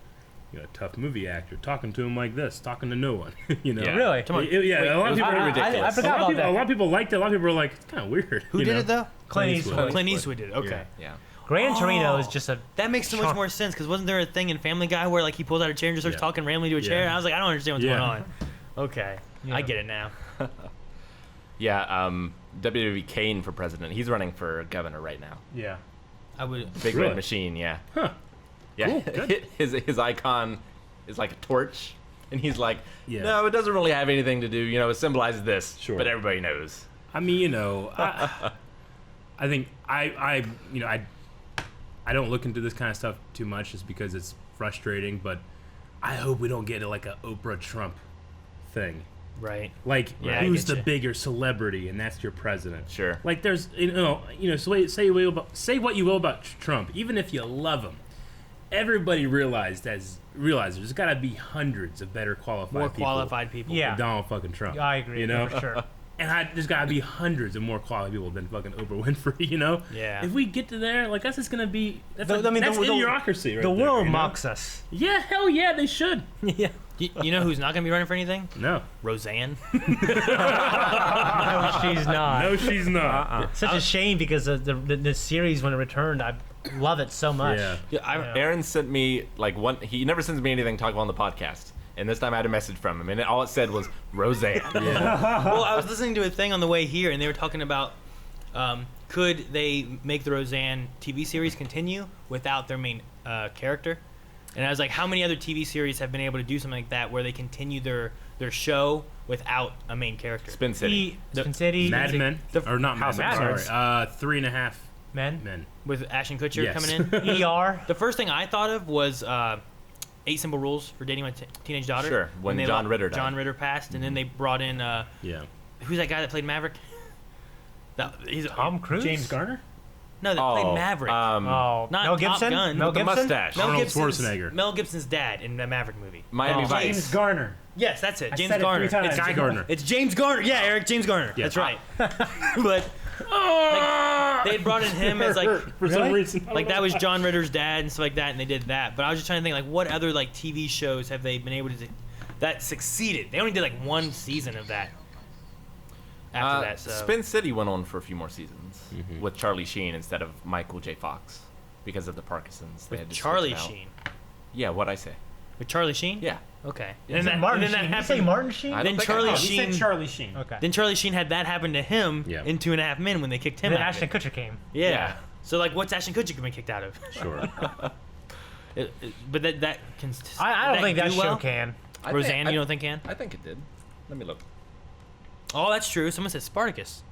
tough movie actor, talking to him like this, talking to no one. Yeah. Really? Come on. Yeah, a lot of people. pretty I ridiculous. forgot about A lot that. of people liked it. A lot of people were like, it's kind of weird. Who did it though? Clint Eastwood. Clint Eastwood did. Okay. Yeah. Yeah. Gran Torino Oh. is just a. That makes so much Sure. more sense because wasn't there a thing in Family Guy where like he pulls out a chair and just starts Yeah. talking randomly to a chair? Yeah. And I was like, I don't understand what's Yeah. going on. Okay, Yeah. I get it now. Yeah. WWE Kane for president. He's running for governor right now. Yeah. I would. Big Really? red machine. Yeah. Huh. Yeah. Cool, good. his icon is like a torch, and he's like, Yeah. no, it doesn't really have anything to do. It symbolizes this. Sure. But everybody knows. I mean, I think I don't look into this kind of stuff too much just because it's frustrating. But I hope we don't get like a Oprah Trump thing. Right. Like, Yeah, I who's get the you. bigger celebrity, and that's your president? Sure. Like, there's, so say what you will about Trump, even if you love him. Everybody realizes there's got to be hundreds of better qualified More people qualified people. Yeah. than Donald fucking Trump. I agree. You know, for sure. and there's got to be hundreds of more qualified people than fucking Oprah Winfrey. You know. Yeah. If we get to there, like, that's just gonna be. That's, I mean, that's the idiocracy, right The there, world you know? mocks us. Yeah, hell yeah, they should. Yeah. You know who's not going to be running for anything? No. Roseanne. No, she's not. No, she's not. Such a shame because the series when it returned, I love it so much. Yeah. Yeah, Aaron sent me he never sends me anything talk about on the podcast. And this time I had a message from him, and all it said was Roseanne. Well, I was listening to a thing on the way here, and they were talking about could they make the Roseanne TV series continue without their main character? And I was like, how many other TV series have been able to do something like that where they continue their show without a main character? Spin City. Spin City. Mad Men, or not Mad Men? Matters. Sorry, 3.5 Men. Men. With Ashton Kutcher Yes. coming in. ER. The first thing I thought of was 8 Simple Rules for Dating My Teenage Daughter. Sure, when they John Ritter died. John Ritter passed, and then they brought in Yeah. who's that guy that played Maverick? He's Tom Cruise. James Garner. No, that played Maverick. Oh, Not Mel Top Gibson. Gun. Mel The Gibson. mustache. Arnold Schwarzenegger. Mel Gibson's dad in the Maverick movie. Miami Oh, Vice. James Garner. Yes, that's it. I James said it 3 Garner. times. It's Guy Gardner. It's James Garner. Yeah, Eric James Garner. Yeah. That's right. But they had brought in him as like For some reason. like that was John Ritter's dad and stuff like that, and they did that. But I was just trying to think like what other like TV shows have they been able to do that succeeded? They only did like 1 season of that. After that, so Spin City went on for a few more seasons with Charlie Sheen instead of Michael J. Fox because of the Parkinson's. They had with to Charlie switch it out. Sheen. Yeah, what'd I say? With Charlie Sheen. Yeah. Okay. Is And it Martin then that Sheen? Did you say happened. Martin Sheen? I don't Then think Charlie I Oh, did. he said Sheen- Charlie Sheen. Okay. Then Charlie Sheen had that happen to him Yeah. in 2.5 Men when they kicked him then out. of Ashton it. Kutcher came. Yeah. Yeah. So like, what's Ashton Kutcher been kicked out of? Sure. But that can. I don't think that do show well? can. Roseanne, you don't think can? I think it did. Let me look. Oh, that's true. Someone said Spartacus.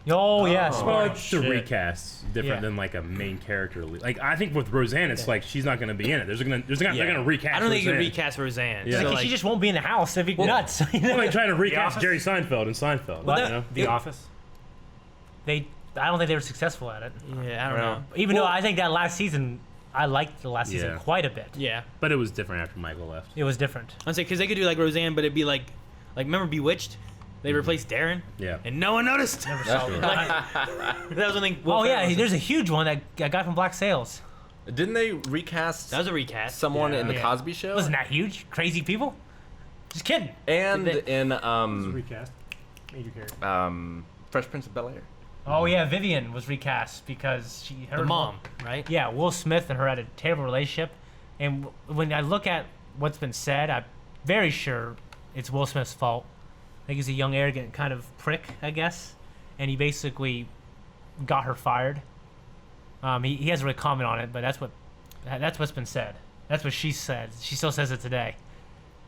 Oh yes. Well, Martin. it's the recast different Yeah. than like a main character. Like I think with Roseanne, it's like she's not going to be in it. They're going to recast. I don't think you Roseanne. can recast Roseanne. Yeah. So, Like, like, she just won't be in the house. It'd be nuts. Well, like trying to recast Office? Jerry Seinfeld in Seinfeld. What? You know? The Office. I don't think they were successful at it. yeah, I don't know. Even though I think that last season, I liked the last season Yeah. quite a bit. Yeah, But it was different after Michael left. It was different. I'm saying because they could do like Roseanne, but it'd be like remember Bewitched? They replaced Darren, Yeah. and no one noticed. Never saw Sure. it. That was one thing. Will Oh Ferrell yeah, was- there's a huge one that guy from Black Sails. Didn't they recast that was a recast. someone in the Yeah. Cosby Show? Wasn't that huge? Crazy people. Just kidding. And Did in Recast. Major character. Fresh Prince of Bel Air. Oh yeah, Vivian was recast because her the mom, right? Yeah, Will Smith and her had a terrible relationship, and when I look at what's been said, I'm very sure it's Will Smith's fault. I think he's a young, arrogant kind of prick, I guess, and he basically got her fired. He hasn't really commented on it, but that's what's been said. That's what she said. She still says it today.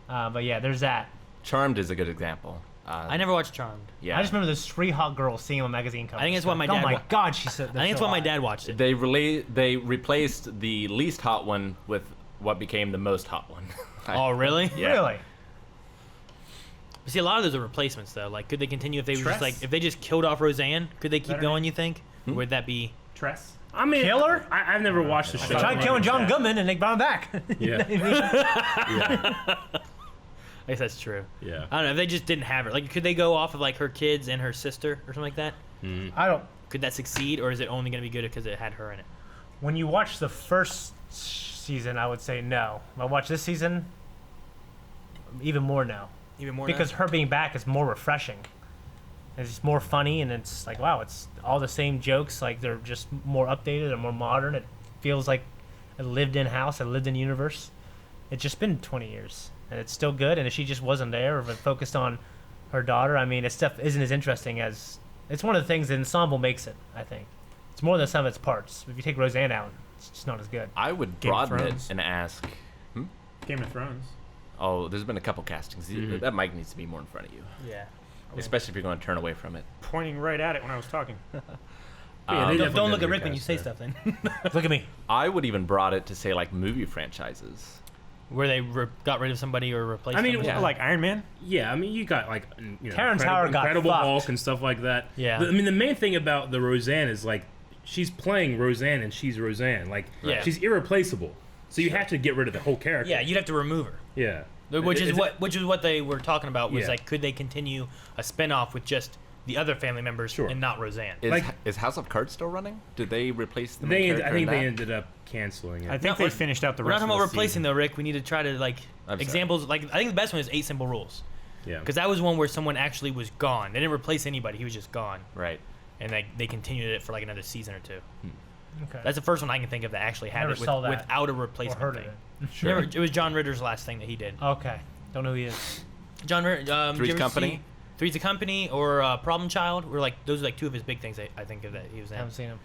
But yeah, there's that. Charmed is a good example. I never watched Charmed. Yeah. I just remember those 3 hot girls seeing him on magazine covers. I think it's why my Oh dad my wa- god, she said. I think it's why my dad watched it. They replaced the least hot one with what became the most hot one. Oh, really? Yeah. Really? See, a lot of those are replacements, though. Like, could they continue if they were just Tress? like if they just killed off Roseanne? Could they keep Better going? You think? Or would that be? Tress. I mean, Killer? I've never watched the show. They tried killing John Goodman and they brought him back. Yeah. Yeah. I guess that's true. Yeah. I don't know if they just didn't have her. Like, could they go off of like her kids and her sister or something like that? I don't. Could that succeed, or is it only going to be good because it had her in it? When you watch the first season, I would say no. If I watch this season, even more no. Even more Because now? her being back is more refreshing. It's just more funny, and it's like, wow, it's all the same jokes. Like, they're just more updated and more modern. It feels like a lived-in house, a lived-in universe. It's just been 20 years, and it's still good. And if she just wasn't there, or if it focused on her daughter, I mean, it's stuff isn't as interesting as... It's one of the things the ensemble makes it, I think. It's more than some of its parts. If you take Roseanne out, it's just not as good. I would Game of broaden it Thrones. and ask. Game of Thrones. Oh, there's been a couple castings. That mic needs to be more in front of you, Yeah. especially if you're going to turn away from it. Pointing right at it when I was talking. Yeah, they Don't, definitely don't look did at Rick when you recast say her. stuff. Then. Look at me. I would even broad it to say like movie franchises. Where they got rid of somebody or replaced I mean, somebody? Yeah. Like Iron Man. Yeah, I mean, you got like Terrence Howard got Incredible fucked. Hulk and stuff like that. Yeah. I mean, the main thing about the Roseanne is like she's playing Roseanne and she's Roseanne. Like Yeah. she's irreplaceable. So you have to get rid of the whole character. Yeah, you'd have to remove her. Yeah. Which is It's- what they were talking about was Yeah. like, could they continue a spin-off with just the other family members Sure. and not Roseanne? Like- Is House of Cards still running? Did they replace the main They, character I think in they that? ended up canceling it. I think No, they finished out the We're not rest talking of about the replacing season. though, Rick. We need to try to like I'm sorry. examples. Like I think the best one is 8 Simple Rules Yeah. because that was one where someone actually was gone. They didn't replace anybody. He was just gone, Right. and they continued it for like another season or two. Okay. That's the first one I can think of that actually had Never it saw that. without a or replacement heard of thing. it. Sure. It was John Ritter's last thing that he did. Okay. Don't know who he is. John Ritter. Three's did you ever Company? see Three's a Company or Problem Child. Were like those are like two of his big things. I think of that he was in. Haven't seen him.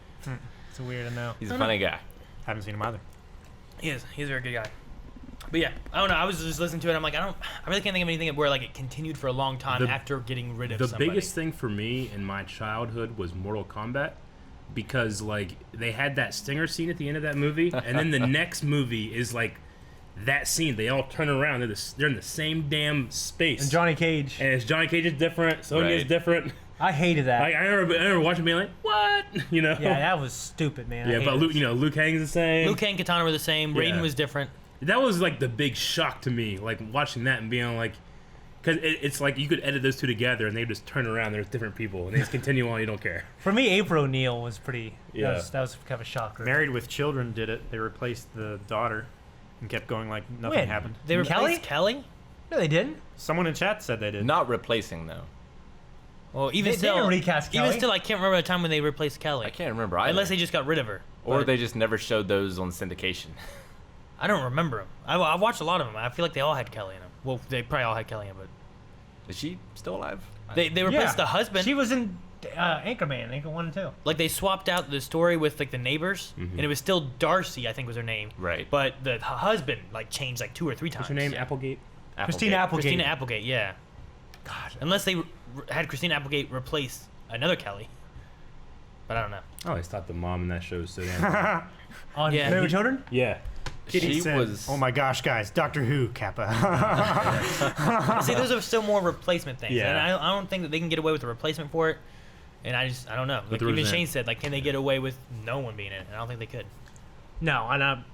It's a weird to know. He's a funny guy. Haven't seen him either. He is. He's a very good guy. But yeah, I don't know. I was just listening to it. I'm like, I really can't think of anything where like it continued for a long time The- after getting rid of The somebody. biggest thing for me in my childhood was Mortal Kombat because like they had that stinger scene at the end of that movie and then the next movie is like that scene. They all turn around. They're in the same damn space. And Johnny Cage. And it's Johnny Cage is different. Sonya's Right. different. I hated that. Like I remember watching being like, what? You know? yeah, that was stupid, man. I Yeah, but hated Luke, it. Luke Kang's the same. Liu Kang, Katana were the same. Yeah. Raiden was different. That was like the big shock to me, like watching that and being like, because it's like you could edit those two together and they just turn around. There's different people and they just continue on. You don't care. For me, April O'Neil was pretty. Yeah. That was kind of a shocker. Married with Children did it. They replaced the daughter and kept going like nothing When? happened. They Kelly? replaced Kelly. No, they didn't. Someone in chat said they did. Not replacing though. Well, even They still, didn't recast even Kelly. still, I can't remember the time when they replaced Kelly. I can't remember either. Unless they just got rid of her. or But they just never showed those on syndication. I don't remember them. I watched a lot of them. I feel like they all had Kelly in them. Well, they probably all had Kelly in, but Is she still alive? they replaced the husband. She was in Anchorman, Anchor 1 and 2. Like they swapped out the story with like the neighbors, Mhm. and it was still Darcy, I think was her name. Right. But the husband like changed like 2 or 3 times. What's her name? Applegate. Christina Applegate. Christina Applegate, yeah. God. Unless they had Christina Applegate replace another Kelly. But I don't know. I always thought the mom in that show was so damn. On Yeah. Married with Children? Yeah. Kitty She said, was. "Oh my gosh, guys, Doctor Who, Kappa." See, those are still more replacement things. Yeah. And I don't think that they can get away with a replacement for it. And I don't know. Like the even Roseanne. Shane said, like, can they get away with no one being in it? And I don't think they could. No, and I don't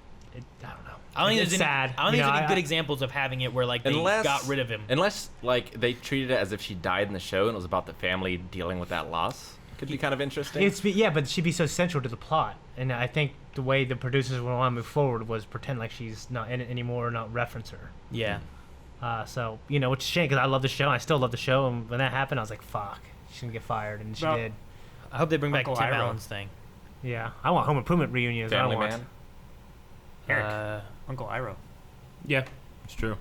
know. I don't think It's there's sad. any, I don't You think know, there's any good I- examples of having it where like they Unless got rid of him. Unless like they treated it as if she died in the show and it was about the family dealing with that loss. Could be kind of interesting. Yeah, but she'd be so central to the plot, and I think the way the producers would want to move forward was pretend like she's not in it anymore, or not reference her. Yeah. So which is a shame because I love the show. I still love the show, and when that happened, I was like, "Fuck, she's gonna get fired," and she Well- did. I hope they bring back Uncle Tim Iroh. Allen's thing. Yeah, I want Home Improvement reunion. is what I Family want. Man. Eric. Uncle Iroh. Yeah. It's true.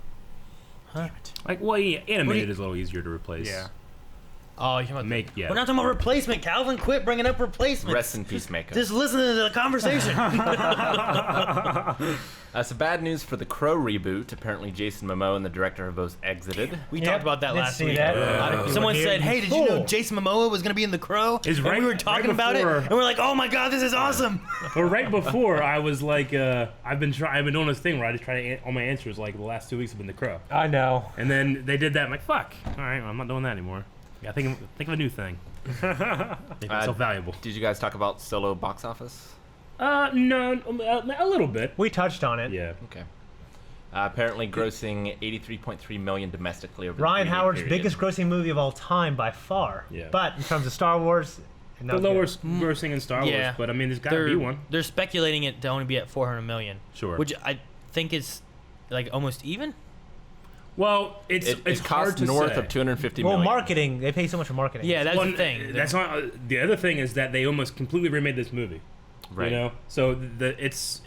Huh? Like, well, yeah, animated What do you- is a little easier to replace. Yeah. Oh, you're talking about Make yeah. We're not talking about replacement, Calvin. Quit bringing up replacements. Rest in peace, Mako. Just listen to the conversation. So bad news for the Crow reboot. Apparently, Jason Momoa and the director have both exited. We Yep, talked about that did last see week. that. Someone Here said, you "Hey, did you know fool." Jason Momoa was going to be in The Crow?" It's And right- we were right talking about it, before- and we're like, "Oh my god, this is awesome!" But right before, I was like, I've been doing this thing where I just try to all my answers like the last 2 weeks have been The Crow, I know. and then they did that. I'm like, fuck. All right, well, I'm not doing that anymore. Yeah, think of a new thing. Make myself valuable. Did you guys talk about Solo box office? No, a little bit. We touched on it. Yeah. Okay. Apparently grossing 83.3 million domestically over Ryan the 3-day Howard's period. biggest grossing movie of all time by far. Yeah. But in terms of Star Wars, The no lowest grossing in Star Yeah. Wars, but I mean, there's got to be one. They're speculating it to only be at 400 million, Sure. which I think is like almost even. Well, it's It hard costs to north say. of 250 Well, million. marketing, they pay so much for marketing. Yeah, that's Well, the thing. That's not. The other thing is that they almost completely remade this movie. Right. You know, so its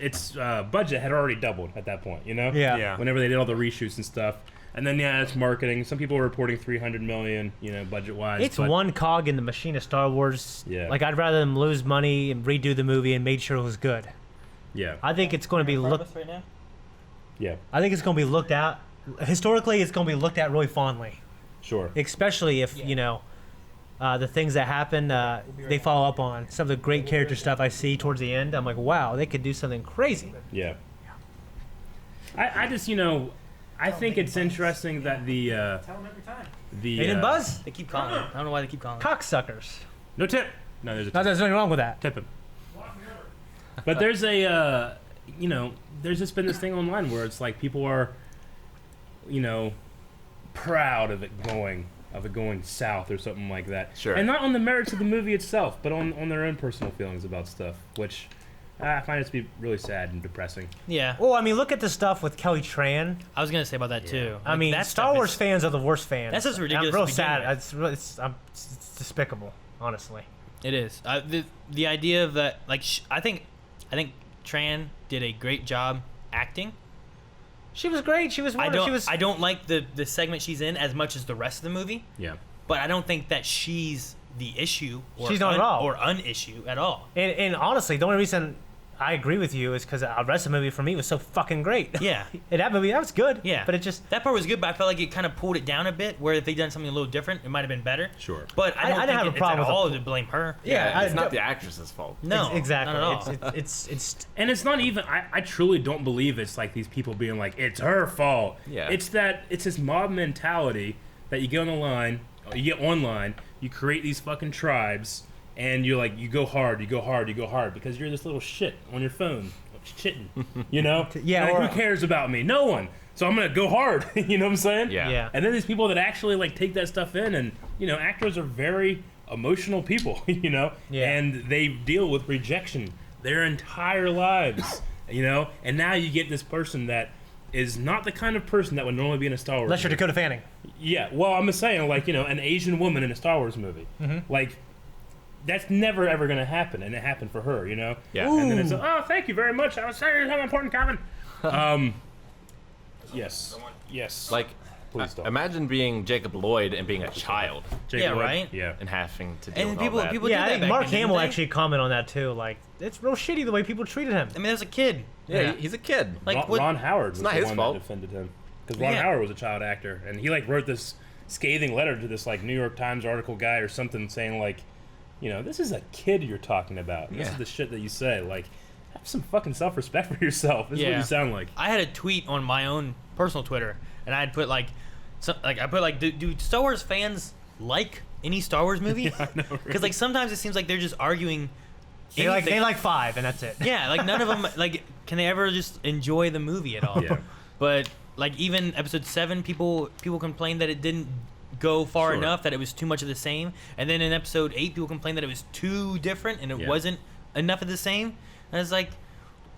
budget had already doubled at that point. You know. Yeah. Yeah. Whenever they did all the reshoots and stuff, and then it's marketing. Some people are reporting 300 million. You know, budget wise. It's one cog in the machine of Star Wars. Yeah. Like, I'd rather them lose money and redo the movie and make sure it was good. Yeah. I think it's going to be looked. right now. Yeah. I think it's going to be looked at. Historically, it's going to be looked at really fondly, Sure. especially if the things that happen they follow up on. Some of the great character stuff I see towards the end. I'm like, wow, they could do something crazy. Yeah. I just, I think it's interesting that the Tell them every time. the They didn't buzz? They keep calling. I don't know why they keep calling. Cocksuckers. no tip. No, there's a No, tip. there's nothing wrong with that. Tip him. But there's a there's just been this thing online where it's like people are proud of it going south or something like that. Sure. And not on the merits of the movie itself, but on their own personal feelings about stuff, which I find it to be really sad and depressing. Yeah, Well, I mean, look at the stuff with Kelly Tran. I was gonna say about that too. I Like, mean, that Star stuff Wars is- fans are the worst fans. That's just ridiculous I'm real to begin sad. with. It's despicable, honestly. It is. The idea of that, like, I think Tran did a great job acting. She was great. She was. I She was. don't like the segment she's in as much as the rest of the movie, Yeah. but I don't think that she's the issue or She's not at all. or an issue at all. and honestly, the only reason I agree with you is because the rest of the movie for me was so fucking great. Yeah. And that movie, that was good. Yeah, But it just. that part was good, but I felt like it kind of pulled it down a bit. Where if they'd done something a little different, it might have been better. Sure. But I don't I didn't have a think problem it's with at all the- to blame her. Yeah, it's I- not the actress's fault. No, exactly. not at all. It's And it's not even. I truly don't believe it's like these people being like, it's her fault. Yeah. It's this mob mentality that you get on the line, you get online, you create these fucking tribes, and you're like, you go hard because you're this little shit on your phone, shitting, Yeah, Like, or- who cares about me? No one. So I'm gonna go hard. You know what I'm saying? Yeah. Yeah. And then these people that actually like take that stuff in, and actors are very emotional people, Yeah. and they deal with rejection their entire lives, and now you get this person that is not the kind of person that would normally be in a Star Wars unless you're movie. Dakota Fanning. Yeah, well, I'm just saying, like, an Asian woman in a Star Wars movie. Like, that's never, ever going to happen, and it happened for her, Yeah. And then it's, oh, thank you very much. I was saying how important, Calvin. Yes. Yes. Like, Please don't. imagine being Jacob Lloyd and being a child Jake Yeah, Lloyd? right? Yeah. and having to deal And with people- all that. people- Yeah, did I that think back Mark then, didn't Hamill they? actually commented on that too. Like, it's real shitty the way people treated him. I mean, as a kid, yeah, he's a kid. like Ron, what? Ron Howard was not the his one fault. that defended him. Because Ron Yeah. Howard was a child actor, and he, like, wrote this scathing letter to this, like, New York Times article guy or something saying, like, this is a kid you're talking about. This Yeah. is the shit that you say. Like, have some fucking self-respect for yourself. This is what Yeah. you sound like. I had a tweet on my own personal Twitter, and I had put do Star Wars fans like any Star Wars movie? I know, Because like sometimes it seems like they're just arguing. They like anything. 5, and that's it. Yeah, like none of them like can they ever just enjoy the movie at all? Yeah. But like even episode 7, people complained that it didn't go far Sure. enough, that it was too much of the same. And then in episode 8, people complained that it was too different and it Yeah. wasn't enough of the same. And it's like,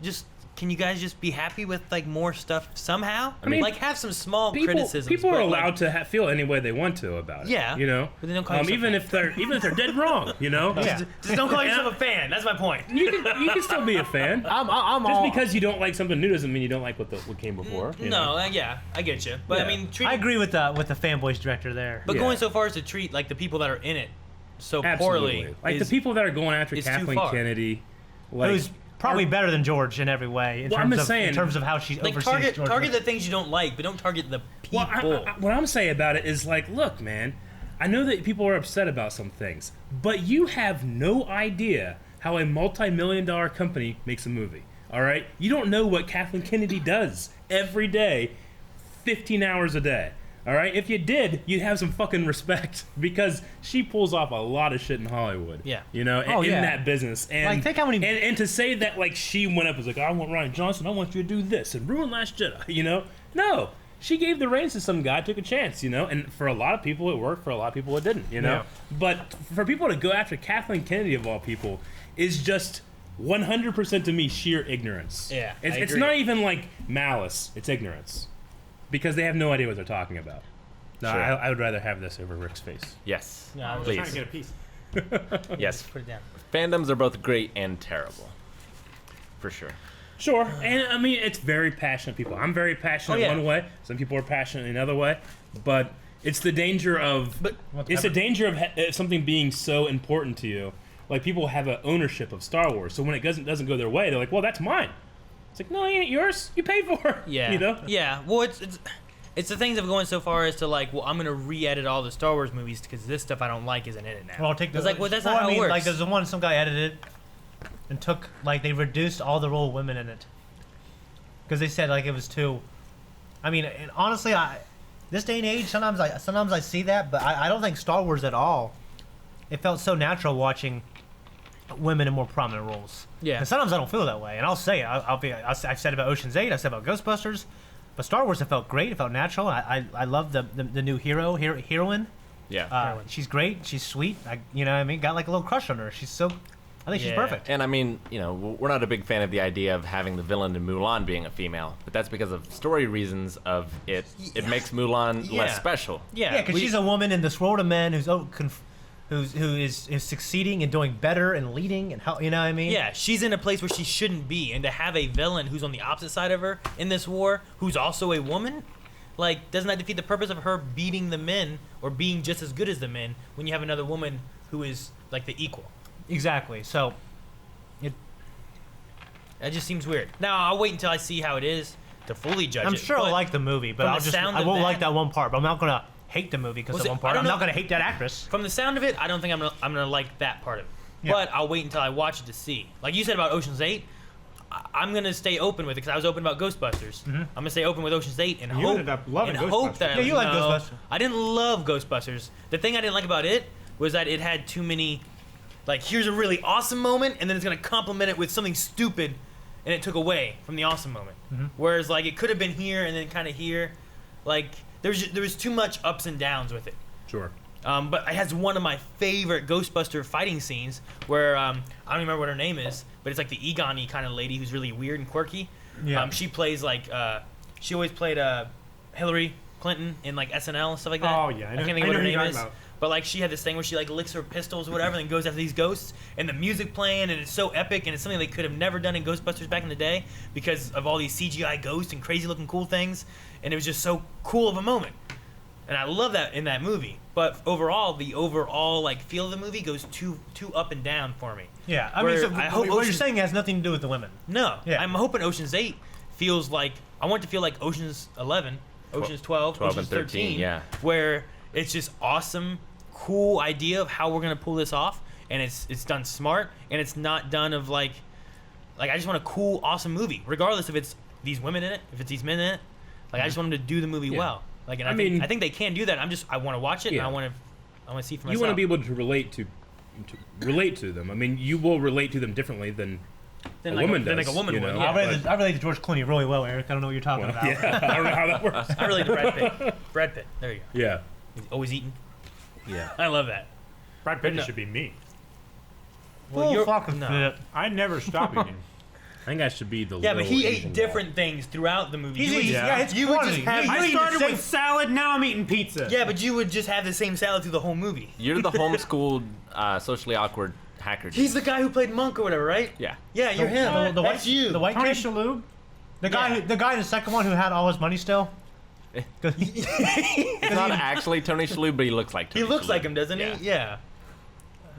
just can you guys just be happy with like more stuff somehow? I mean, like have some small People criticisms. are but, allowed like, to feel any way they want to about it. Yeah. But they don't call yourself even a if they're dead wrong. Yeah. Just don't call yourself a fan. That's my point. You can still be a fan. I'm Just all. because you don't like something new doesn't mean you don't like what came before. you know? No, yeah, I get you. But Yeah. I mean, I agree with the fanboys director there. But Yeah. going so far as to treat like the people that are in it so Absolutely. poorly, Like is, the people that are going after is too Kathleen far. Kennedy. Like, Who's probably better than George in every way in Well, I'm terms just of saying- in terms of how she like oversees George. target the things you don't like, but don't target the people. Well, what I'm saying about it is like, look, man, I know that people are upset about some things, but you have no idea how a multi-million-dollar company makes a movie. All right, you don't know what Kathleen Kennedy does every day, 15 hours a day. All right, if you did, you'd have some fucking respect because she pulls off a lot of shit in Hollywood. Yeah. in yeah. that business. And Like, think how many- and to say that like she went up and was like, I want Ryan Johnson, I want you to do this and ruin Last Jedi. No. She gave the reins to some guy, took a chance, and for a lot of people it worked, for a lot of people it didn't, Yeah. But for people to go after Kathleen Kennedy of all people is just 100% to me sheer ignorance. Yeah, it's I it's agree. not even like malice; it's ignorance, because they have no idea what they're talking about. No, Sure. I would rather have this over Rick's face. Yes. No, I was Please. Trying to get a piece. Yes. Put it down. Fandoms are both great and terrible. For sure. Sure, and I mean it's very passionate people. I'm very passionate Oh, yeah. one way. Some people are passionate another way, but it's the danger of it's the danger of something being so important to you. Like people have an ownership of Star Wars, so when it doesn't go their way, they're like, "Well, that's mine." It's like, "No, it ain't yours. You paid for it." Yeah. Yeah. Well, it's the things of going so far as to like, well, I'm gonna re-edit all the Star Wars movies because this stuff I don't like isn't in it now. Well, take the. It's like, well, that's well, not I how mean, it works. Like, there's the one some guy edited and took, like, they reduced all the role of women in it. because they said like it was too. I mean, and honestly, this day and age, sometimes I see that, but I don't think Star Wars at all. It felt so natural watching women in more prominent roles. Yeah. And sometimes I don't feel that way, and I'll say it. I've said about Ocean's 8. I said about Ghostbusters, but Star Wars, it felt great. It felt natural. I love the new heroine. Yeah. She's great. She's sweet. You know what I mean? Got like a little crush on her. I think she's perfect. And I mean, you know, we're not a big fan of the idea of having the villain in Mulan being a female, but that's because of story reasons of it. It makes Mulan less special. Yeah, because she's a woman in this world of men who is succeeding and doing better and leading and how, you know what I mean? Yeah, she's in a place where she shouldn't be, and to have a villain who's on the opposite side of her in this war, who's also a woman, like, doesn't that defeat the purpose of her beating the men or being just as good as the men when you have another woman who is like the equal? Exactly. So, that just seems weird. Now I'll wait until I see how it is to fully judge it. I'm sure I'll like the movie, but I won't like that one part. But I'm not gonna hate the movie because of one part. I'm not gonna hate that actress. From the sound of it, I don't think I'm gonna like that part of it. Yeah. But I'll wait until I watch it to see. Like you said about Ocean's 8, I'm gonna stay open with it because I was open about Ghostbusters. Mm-hmm. I'm gonna stay open with Ocean's 8 and You ended up loving hope that Yeah, you like no, Ghostbusters. I didn't love Ghostbusters. The thing I didn't like about it was that it had too many. Like, here's a really awesome moment, and then it's gonna complement it with something stupid, and it took away from the awesome moment. Mm-hmm. Whereas like it could have been here and then kind of here, like there was too much ups and downs with it. Sure. But it has one of my favorite Ghostbuster fighting scenes where I don't remember what her name is, but it's like the Egon-y kind of lady who's really weird and quirky. Yeah. She plays like she always played Hillary Clinton in like SNL and stuff like that. Oh, yeah, I know- can't think I of what know her who you're name talking is. about. But like she had this thing where she like licks her pistols or whatever, and then goes after these ghosts, and the music playing, and it's so epic, and it's something they could have never done in Ghostbusters back in the day because of all these CGI ghosts and crazy looking cool things, and it was just so cool of a moment. And I love that in that movie. But overall, the overall like feel of the movie goes too up and down for me. Yeah, I Where mean, so I hope what you're Ocean's- saying has nothing to do with the women. No, Yeah. I'm hoping Ocean's 8 feels like I want it to feel like Ocean's 11, Ocean's 12, 12 Ocean's and 13, yeah. where it's just awesome, cool idea of how we're gonna pull this off, and it's done smart, and it's not done of like I just want a cool, awesome movie, regardless if it's these women in it, if it's these men in it. Like I just want them to do the movie well. Like, and I think they can do that. I want to watch it, and I want to see for myself. You want to be able to relate to them. I mean, you will relate to them differently than a woman does. Than like a woman you would. know? Yeah. I relate to George Clooney really well, Eric. I don't know what you're talking about. Yeah, I don't know how that works. I relate to Brad Pitt. Brad Pitt. There you go. Yeah, He's always eating. yeah. I love that. Brad Pitt No. should be me. Full you're- fucking no. fit. I never stop eating. I think I should be the Yeah, but little he Asian ate guy. different things throughout the movie. He's You would eating, just- yeah, it's you would quantity. just have. You I eat the started same- with salad, now I'm eating pizza. Yeah, but you would just have the same salad through the whole movie. You're the homeschooled, socially awkward hacker. He's the guy who played Monk or whatever, right? Yeah. Yeah, you're him. The That's white, you. the white Tony kid, Shalhoub? the guy in the second one who had all his money still. He's not actually Tony Shalhoub, but he looks like He Tony looks Shalhoub. like him, doesn't he? Yeah.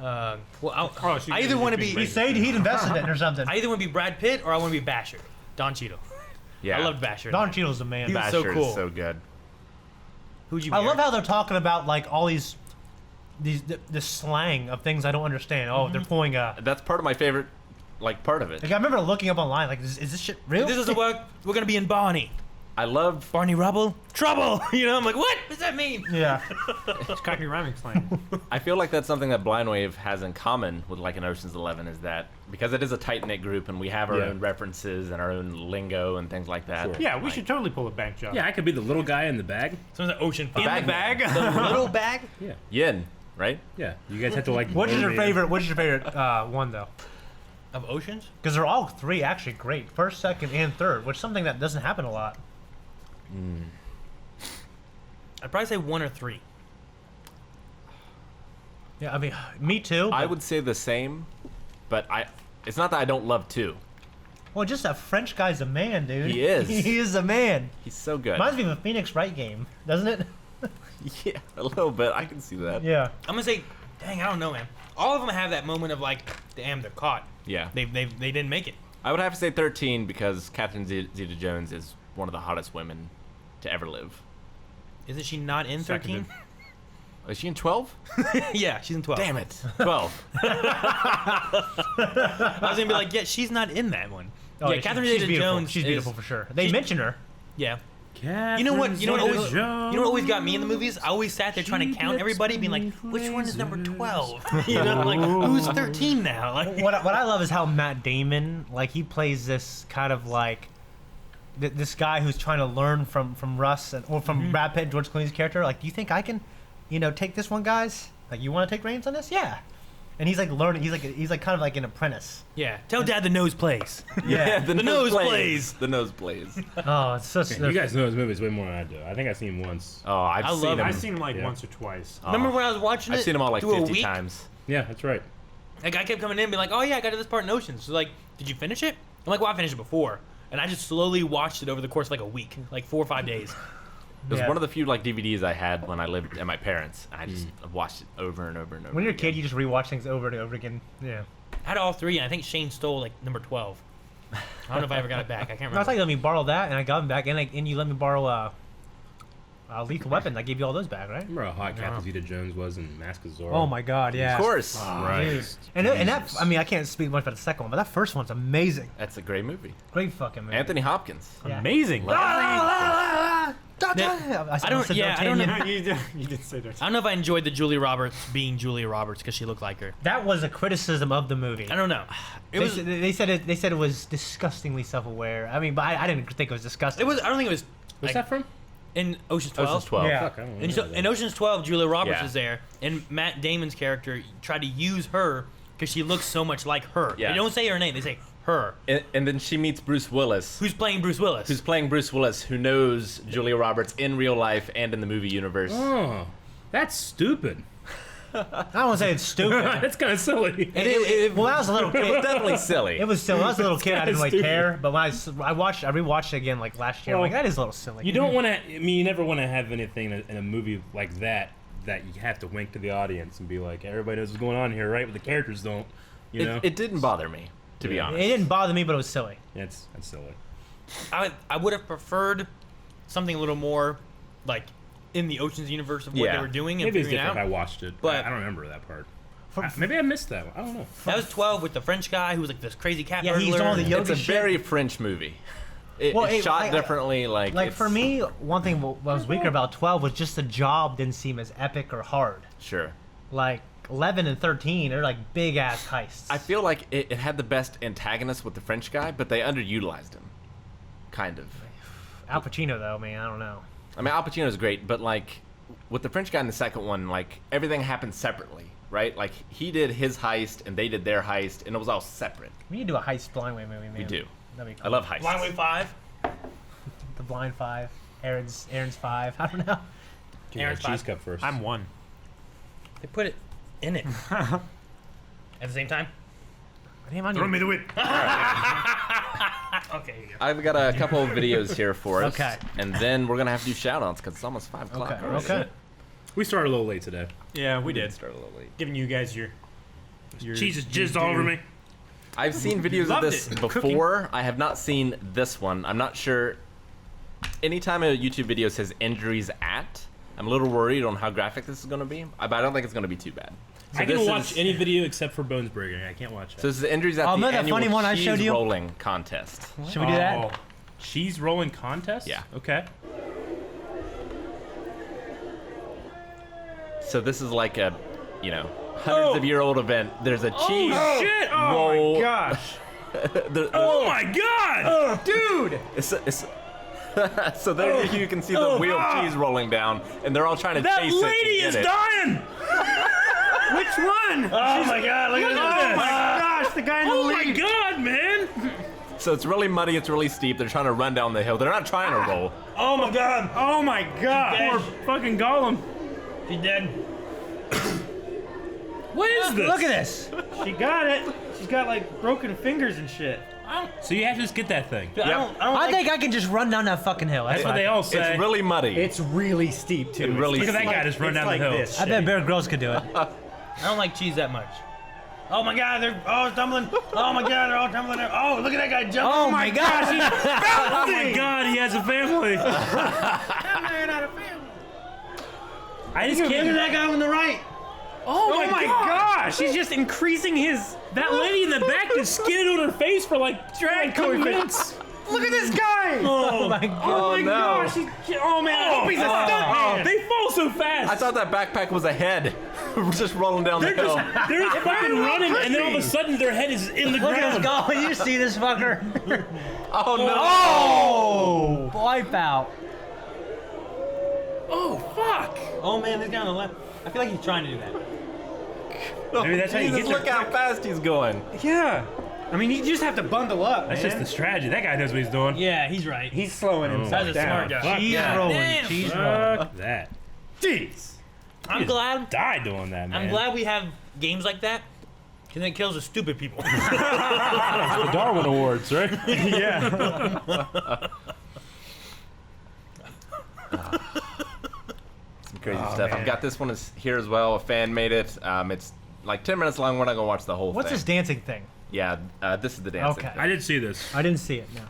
Well, Oh, so I you either just want to being be. He said he'd invested in it or something. I either want to be Brad Pitt or I want to be Basher, Don Cheadle. Yeah. I loved Basher. Don Cheadle's the man. He was Basher so cool. is so good. Who'd you be? I love Eric? how they're talking about like all these the slang of things I don't understand. Oh, they're pulling a. That's part of my favorite, part of it. Like I remember looking up online, like, is this shit real? If this doesn't work, we're gonna be in Barney. I love. Barney Rubble? Trouble! You know, I'm like, what does that mean? Yeah. It's copy rhyming slang. I feel like that's something that Blind Wave has in common with like an Ocean's 11 is that because it is a tight knit group and we have our Yeah. own references and our own lingo and things like that. Sure. Yeah, we like, should totally pull a bank job. Yeah, I could be the little guy in the bag. Someone's like Ocean A 5. bag man. The little bag? Yeah, Yin, right? yeah. You guys have to like. What's your motivate him. favorite one though? Of Oceans? Because they're all three actually great. First, second, and third, which is something that doesn't happen a lot. I'd probably say 1 or 3. Yeah, I mean, me too. I but- would say the same, but it's not that I don't love two. Well, just that French guy's a man, dude. He is. He is a man. He's so good. Reminds me of a Phoenix Wright game, doesn't it? Yeah, a little bit. I can see that. Yeah. I'm gonna say, dang, I don't know, man. All of them have that moment of like, damn, they're caught. Yeah. They didn't make it. I would have to say 13 because Catherine Zeta-Jones is one of the hottest women to ever live. Isn't she not in 13? Is she in 12? Yeah, she's in 12. Damn it. 12. I was gonna be like, yeah, she's not in that one. Oh, Yeah, Catherine she's beautiful. Zeta-Jones She's is- beautiful for sure. They mention her. Yeah. Catherine You know what? You know what always? Zeta-Jones. You know what always got me in the movies? I always sat there trying to count everybody, being like, "Which one is number 12?" You know, like who's 13 now? Like, What I love is how Matt Damon, like, he plays this kind of like this guy who's trying to learn from Russ or from Brad Pitt and George Clooney's character. Like, do you think I can, take this one, guys? Like, you want to take reins on this? Yeah. And he's like learning. He's like kind of like an apprentice. yeah, tell Dad the nose plays. Yeah. the nose plays. The nose plays. Oh, it's such. You guys know his movies way more than I do. I think I've seen him once. Oh, I've I seen love him. I've seen him like Yeah. once or twice. Remember when I was watching it? I've seen him all like through a 50 week? times. Yeah, that's right. Like I kept coming in and being like, "Oh yeah, I got to this part in Oceans." So like, "Did you finish it?" I'm like, "Well, I finished it before." And I just slowly watched it over the course of like a week, like 4 or 5 days. It was Yeah. one of the few like DVDs I had when I lived at my parents. I just watched it over and over and over. When you're a again. kid, you just rewatch things over and over again. Yeah. I had all 3, and I think Shane stole like number 12. I don't know if I ever got it back. I can't No, I remember. thought you let me borrow that, and I got them back, and you let me borrow Lethal Weapon. I gave you all those back, right? Remember how hot Catherine Zeta-Jones was in Mask of Zorro? Oh my God, yeah. Of course. Right. Dude. And that, I mean, I can't speak much about the second one, but that first one's amazing. That's a great movie. Great fucking movie. Anthony Hopkins. Yeah. Amazing. I don't- yeah, I don't know. you did say that. I don't know if I enjoyed the Julia Roberts being Julia Roberts because she looked like her. That was a criticism of the movie. I don't know. It was. They said it was disgustingly self-aware. I mean, but I didn't think it was disgusting. It was. I don't think it was. What's like, that from? in Ocean's 12? Ocean's 12. Yeah. Fuck, I don't And remember so, that. in Ocean's 12, Julia Roberts Yeah. is there, and Matt Damon's character tried to use her because she looks so much like her. Yeah. They don't say her name; they say her. And then she meets Bruce Willis, Who's playing Bruce Willis? who's playing Bruce Willis, who knows Julia Roberts in real life and in the movie universe. Oh, that's stupid. I don't want to say it's stupid. That's kind of silly. Well, when I was a little It's kid, definitely silly. it was still. When I was a little kid, I didn't really Stupid. care. But when I rewatched it again like last year. I'm like, that is a little silly. You don't want to. I mean, you never want to have anything in a movie like that you have to wink to the audience and be like, everybody knows what's going on here, right? But the characters don't. You know, It didn't bother me, to be Yeah. honest. It didn't bother me, but it was silly. that's silly. I would have preferred something a little more like in the Ocean's universe of what Yeah. they were doing and Maybe it's figuring different out. if I watched it, But- I don't remember that part. Maybe I missed that one. I don't know. That was 12 with the French guy who was like this crazy cat Yeah, he's burglar. all the It's yoga a shit. very French movie. It's Well, shot differently. Like Like it's, for me, one thing what was weaker about 12 was just the job didn't seem as epic or hard. Sure. Like 11 and 13 are like big ass heists. I feel like it had the best antagonist with the French guy, but they underutilized him. Kind of. Al Pacino though, man, I don't know. I mean, Al Pacino's great, but like with the French guy in the second one, like everything happened separately, right? Like he did his heist and they did their heist, and it was all separate. We need to do a heist Blind Way movie, man. We do. That'd be I cool. love heists. Line Way 5. The Blind Five, Aaron's 5. I don't know. Give me Aaron's a cheese five. cup first. I'm one. They put it in it. At the same time? Damn, I need the whip. Okay, here you go. I've got a couple of videos here for us. Okay. And then we're gonna have to do shout-outs because it's almost 5 o'clock. Okay, already. okay. We started a little late today. Yeah, we did. Start a little late. Giving you guys your Cheese is jizzed all over me. I've seen videos of Loved this it. before. I have not seen this one. I'm not sure. Anytime a YouTube video says injuries at, I'm a little worried on how graphic this is going to be. But I don't think it's going to be too bad. So I can this watch is- any video except for Bones Breaking. I can't watch that. So this is the injuries at Oh, the remember that annual funny one I cheese showed you? rolling contest. Should we do that? Oh, cheese rolling contest? Yeah. Okay. So this is like a, hundreds of year old event. There's a cheese Shit! roll. Oh my gosh. Oh my god! Dude! It's so there you can see the wheel of cheese rolling down, and they're all trying to That chase lady it. is to get it. dying! Which one? Oh my god, look at this! Oh my gosh, the guy in the Oh my lead. god, man! So it's really muddy. It's really steep. They're trying to run down the hill. They're not trying to roll. Oh my god! Oh my god. Poor fucking Gollum. She's dead. What is this? Look at this. She got it. She's got like broken fingers and shit. So you have to just get that thing. I don't I like, think I can just run down that fucking hill. That's what they all say. It's really muddy. It's really steep too. And really Look at that steep. guy just run down the hill. This I bet shit. Bear Grylls could do it. I don't like cheese that much. Oh my god, they're all tumbling. Oh my god, they're all tumbling. Oh, look at that guy jumping. Oh my gosh. Oh my god, he has a family. I'm not a family. I just Look at can't. that guy on the right. Oh my gosh! She's just increasing his. That lady in the back just skinned on her face for like Drag a couple coefficient. minutes. Look at this guy! Oh my god. Oh my no. gosh! Oh man! I hope he's a stuntman. They fall so fast. I thought that backpack was a head. Just rolling down the They're hill. just they're fucking running, and then all of a sudden their head is in the Look at this ground. guy. You see this fucker? Oh no! Oh! Wipeout. Oh fuck! Oh man, this guy on the left. I feel like he's trying to do that. Maybe that's how you Jesus, get there look how fast he's going. Yeah. I mean, you just have to bundle up, That's man. just the strategy. That guy knows what he's doing. Yeah, he's right. He's slowing himself That's a down. smart guy. Fuck Cheese that. rolling. Damn. Cheese rolling. Fuck that. Jeez. I'm glad. Die doing that, man. I'm glad we have games like that. Because it kills the stupid people. The Darwin Awards, right? Yeah. Some crazy stuff. man. I've got this one here as well. A fan made it. It's like 10 minutes long. We're not gonna watch the whole What's thing. this dancing thing? Yeah, this is the dancing. Okay. thing. I did see this. I didn't see it, no.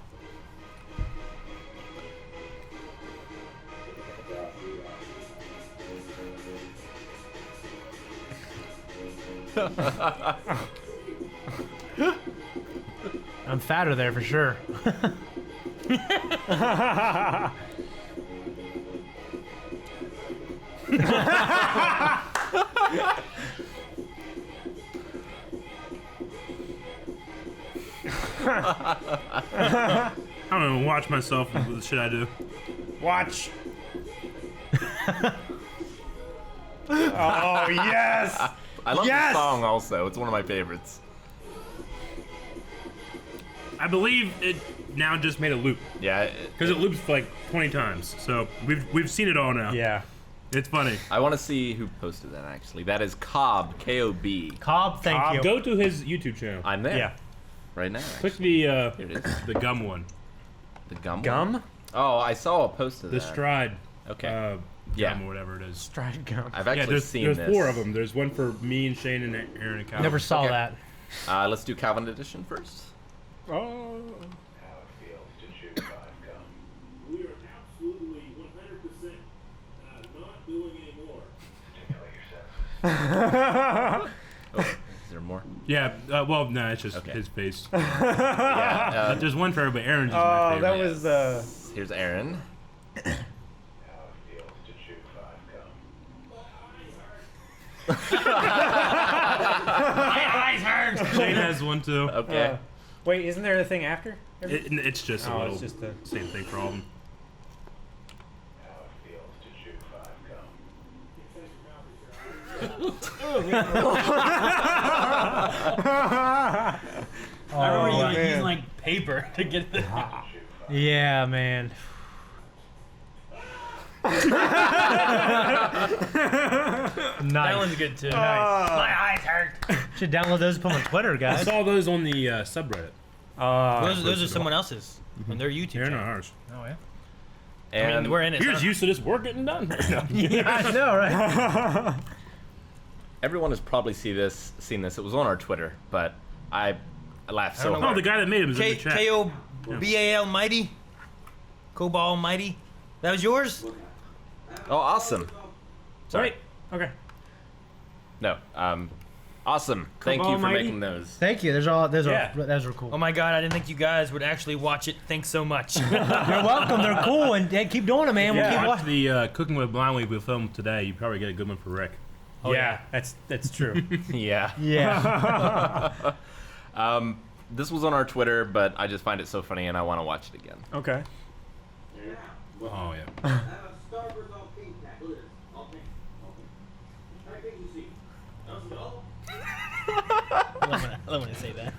I'm fatter there for sure. I don't even watch myself with the shit I do. Watch. Oh yes. I love Yes! the song also. It's one of my favorites. I believe it now just made a loop Yeah, because it loops like 20 times. So we've seen it all now. Yeah. It's funny. I want to see who posted that actually. That is Cobb, K-O-B. Cobb, thank you. Go to his YouTube channel. I'm there. Yeah. Right now. Click actually. the Here it is. the gum one. The gum. one? Gum. Oh, I saw a post of The that. stride. Okay. Yeah. Yeah. Gum or whatever it is. Stride gum. I've Yeah, actually seen there's this. 4 of them. There's one for me and Shane and Aaron and Calvin. Never saw Okay. that. Let's do Calvin edition first. Oh. We are absolutely 100% not doing anymore. Oh, is there more? Yeah. Well, no, it's just Okay. his face. Yeah. There's one for everybody. Aaron's is my Oh, favorite. that was the. Here's Aaron. Shane has one too. Okay. Wait, isn't there a thing after? It's just a Oh, little it's just the. same thing for all of them. I remember you man. using like paper to get the. Yeah, man. That Nice. one's good too. Nice. My eyes hurt. Should download those and put them on Twitter, I guys. saw those on the subreddit. Those are someone else's on their YouTube They're not channel. ours. Oh yeah. And I mean, we're in it. Here's so- use of this work getting done. Yeah, I know, right? everyone has probably seen this. It was on our Twitter, but I laughed so don't know Oh, hard. the guy that made him is in K the chat. K-O-B-A-L Mighty. Cobal Mighty. That was yours? Oh, awesome. Sorry. Wait. Okay. No. Awesome. Thank you for Almighty? making those. Thank you. Those Yeah. are cool. Oh my god, I didn't think you guys would actually watch it. Thanks so much. You're welcome. They're cool, and keep doing it, man. We'll Yeah, keep watch watching. the Cooking with Blind Week we filmed today. You probably get a good one for Rick. Oh, yeah, that's true. Yeah. Yeah. This was on our Twitter, but I just find it so funny, and I want to watch it again. Okay. Oh yeah. Starburst all pink pack. Look at this. All pink. All pink. Try pink you see. That's all. I love when I say that.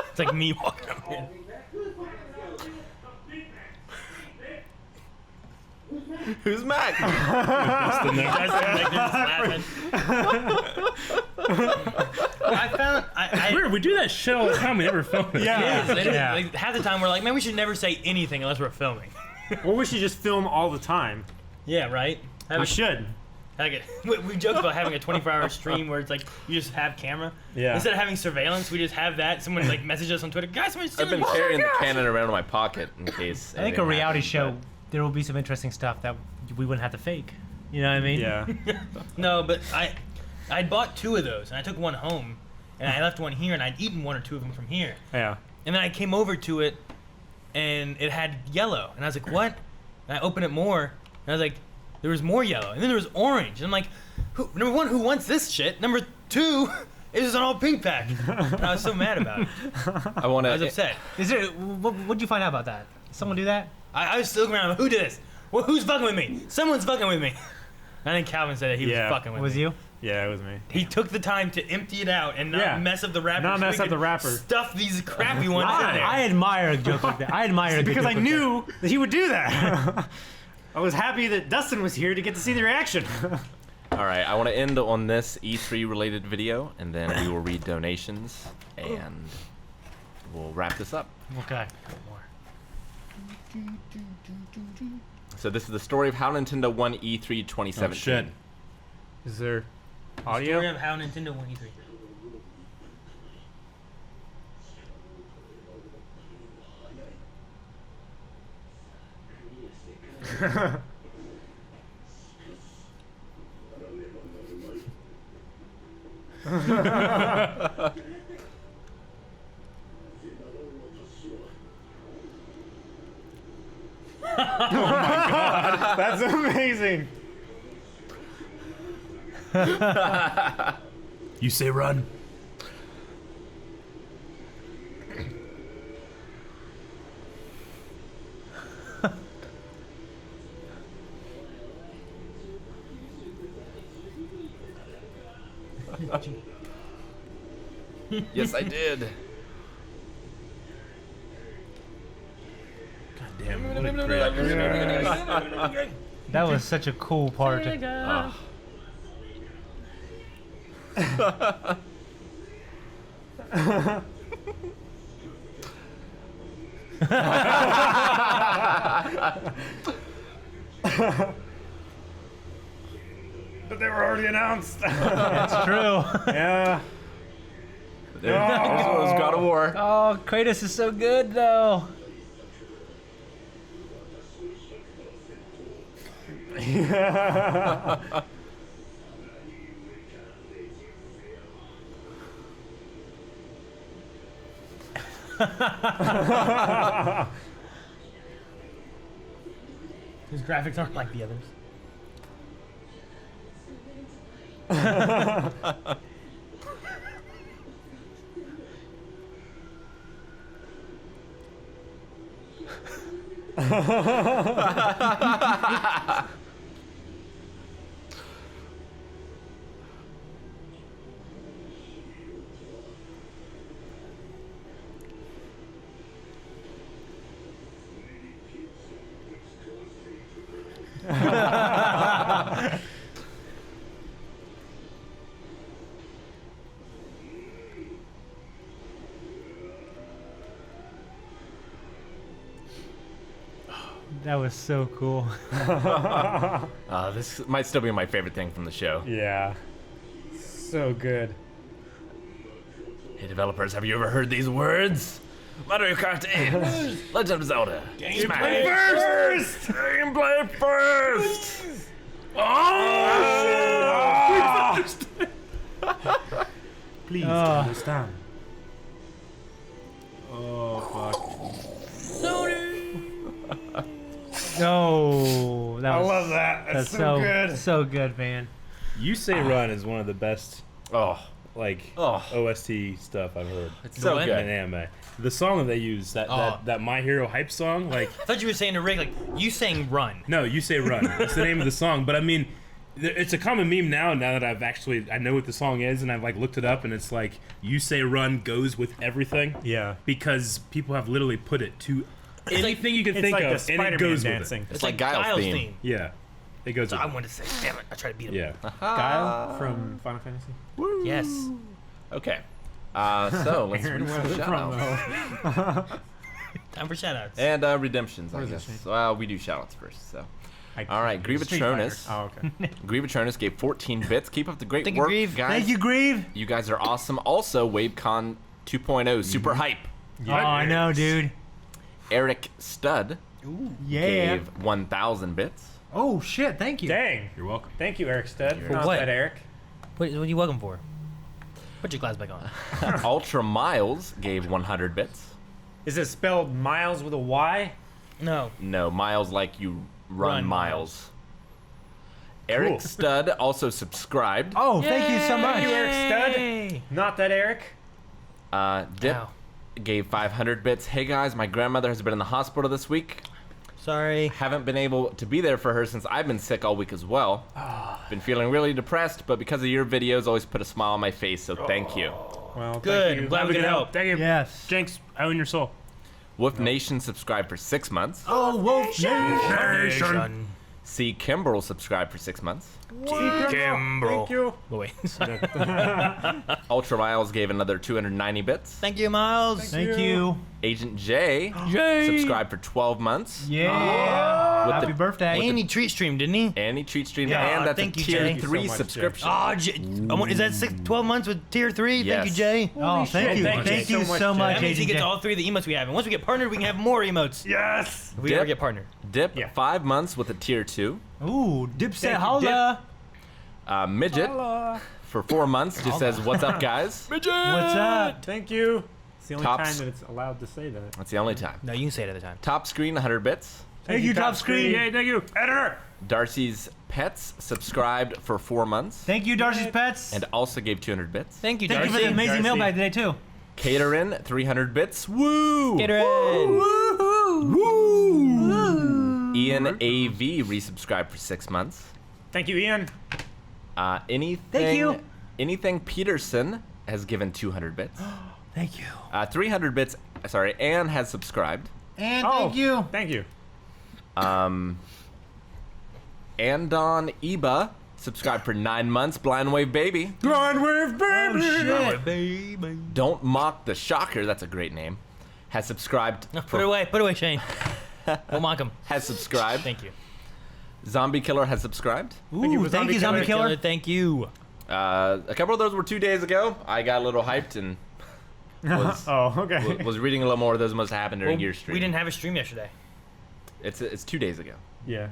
It's like me walking up here. Who's Mac? Just in there. Guys are like, they're just laughing. I found I Weird. We do that shit all the time. We never film it. Yeah. it is. Yeah. Like, half the time we're like, man, we should never say anything unless we're filming. Or we should just film all the time. Yeah, right. Have We a- should. Like we joked about having a 24-hour stream where it's like you just have camera. Yeah. Instead of having surveillance, we just have that. Someone like message us on Twitter. Guys, someone's I've stealing been my-" carrying the cannon around in my pocket in case. I think a anything reality happens, show. There will be some interesting stuff that we wouldn't have to fake. You know what I mean? Yeah. No, but I bought 2 of those, and I took one home, and I left one here, and I'd eaten 1 or 2 of them from here. Yeah. And then I came over to it, and it had yellow, and I was like, what? And I opened it more, and I was like, there was more yellow, and then there was orange, and I'm like, number 1, who wants this shit? Number 2, it was an all pink pack. And I was so mad about it. I want I was to. upset. What'd you find out about that? Someone do that? I was still looking around, who did this? Well, who's fucking with me? Someone's fucking with me. And I think Calvin said that he was fucking with me. Was you? Yeah, it was me. He took the time to empty it out and not mess up the wrapper. Not so mess we up could the wrapper. Stuff these crappy ones in there. I admire a joke like that. I admire a good Because joke I like knew that he would do that. I was happy that Dustin was here to get to see the reaction. All right, I want to end on this E3 related video, and then we will read donations, and we'll wrap this up. that. Okay. So this is the story of how Nintendo won E3 2017. Oh, shit. Is there Story audio? of how Nintendo won E3. That's amazing. You say run. Yes, I did. Damn, what a great. That was such a cool part. But they were already announced. That's true. Yeah. There's God of War. Oh, Kratos is so good though. His graphics aren't like the others. That was so cool. This might still be my favorite thing from the show. Yeah. So good. Hey developers, have you ever heard these words? Mario Kart 8, Legend of Zelda, Gameplay First! Gameplay first! Please Oh. understand. Oh, fuck. No, that I was, love that. That's that's so good. so good, man. You Say Run is one of the best, Oh, like, Oh. OST stuff I've heard it's so What? in good. an anime. The song that they use, that My Hero hype song, like, I thought you were saying to Rick, like, you sang run. no, You Say Run. That's the name of the song. But I mean, it's a common meme now that I know what the song is, and I've like looked it up, and it's like You Say Run goes with everything. Yeah. Because people have literally put it to anything you can It's think like of, the and Spider-Man it goes dancing. with It's like Guile's theme. it. Yeah, it goes So with I wanted to say, damn it, I tried to beat him. Yeah. Guile from Final Fantasy. Yes. Okay. So let's Aaron, read where some is it shout from, outs. Time for shoutouts. And redemptions, I Where's guess. this Well, we do shout outs first, so. I All right, can't- Street Fighter. Grievatronus. Oh, okay. Grievatronus gave 14 bits. Keep up the great Thank you, work, Grieve. guys. Thank you, Grieve. You guys are awesome. Also, WaveCon 2.0, super hype. Oh, I know, dude. Eric Stud Yeah. gave 1,000 bits. Oh shit! Thank you. Dang. You're welcome. Thank you, Eric Stud. For Not what? that Eric. What are you welcome for? Put your glass back on. Ultra Miles gave 100 bits. Is it spelled Miles with a Y? No. No, miles like you run Run miles. Eric Stud also subscribed. Oh, thank you so much. Thank you, Eric Stud. Yay! Not that Eric. Dip Ow. gave 500 bits. Hey guys, my grandmother has been in the hospital this week. Sorry. Haven't been able to be there for her since I've been sick all week as well. Been feeling really depressed, but because of your videos, always put a smile on my face, so thank you. Well, Good. Thank you. I'm glad we could help. Thank you. Yes. Jinx, out in your soul. Wolf Nation subscribed for 6 months. Oh, Wolf Nation. C. Kimbrel subscribed for 6 months. Kimbrel. Thank you. Oh, wait. Sorry. Ultra Miles gave another 290 bits. Thank you, Miles. Thank you. Agent J subscribed for 12 months. Yeah. With Happy the- birthday. And he treat streamed, didn't he? And he treat streamed, Yeah, and that's thank a you, tier Jay. Thank you 3 so much, Jay. subscription. Oh, is that 12 months with tier 3? Thank you, Yes. Jay. Oh, thank you. Thank you Thank you so much, so Jay. much, That means he Agent gets J. all 3 of the emotes we have. And once we get partnered, we can have more emotes. Yes. If we Dip. ever get partnered. Dip, Yeah. 5 months with a tier 2. Ooh, Dipset Thank you, holla. Midget for 4 months just says, "What's up, guys?" What's up? Thank you. It's the only Tops. time that it's allowed to say that. That's the only time. No, you can say it at the time. Top screen, 100 bits. Thank you, Top Screen. Yay, thank you. Editor. Darcy's Pets subscribed for 4 months Thank you, Darcy's Pets. and also gave 200 bits. Thank you, Thank you Darcy. for the amazing Darcy. mailbag today, too. Caterin, 300 bits. Woo! Gatorade. Ian AV resubscribed for 6 months. Thank you, Ian. Anything Peterson has given 200 bits. Thank you. 300 bits. Sorry, Anne has subscribed. And Oh, thank you. Thank you. Andon Iba subscribed for 9 months. Blind Wave Baby. Blind Wave Baby. Baby. Don't Mock the Shocker. That's a great name. Has subscribed. Put it away, Shane. Don't mock him. Has subscribed. Thank you. Zombie Killer has subscribed. Ooh, thank you, Zombie Killer. Thank you. A couple of those were 2 days ago. I got a little hyped and was, Oh, okay. was reading a little more of those must have happened during your stream. We didn't have a stream yesterday. It's 2 days ago. Yeah.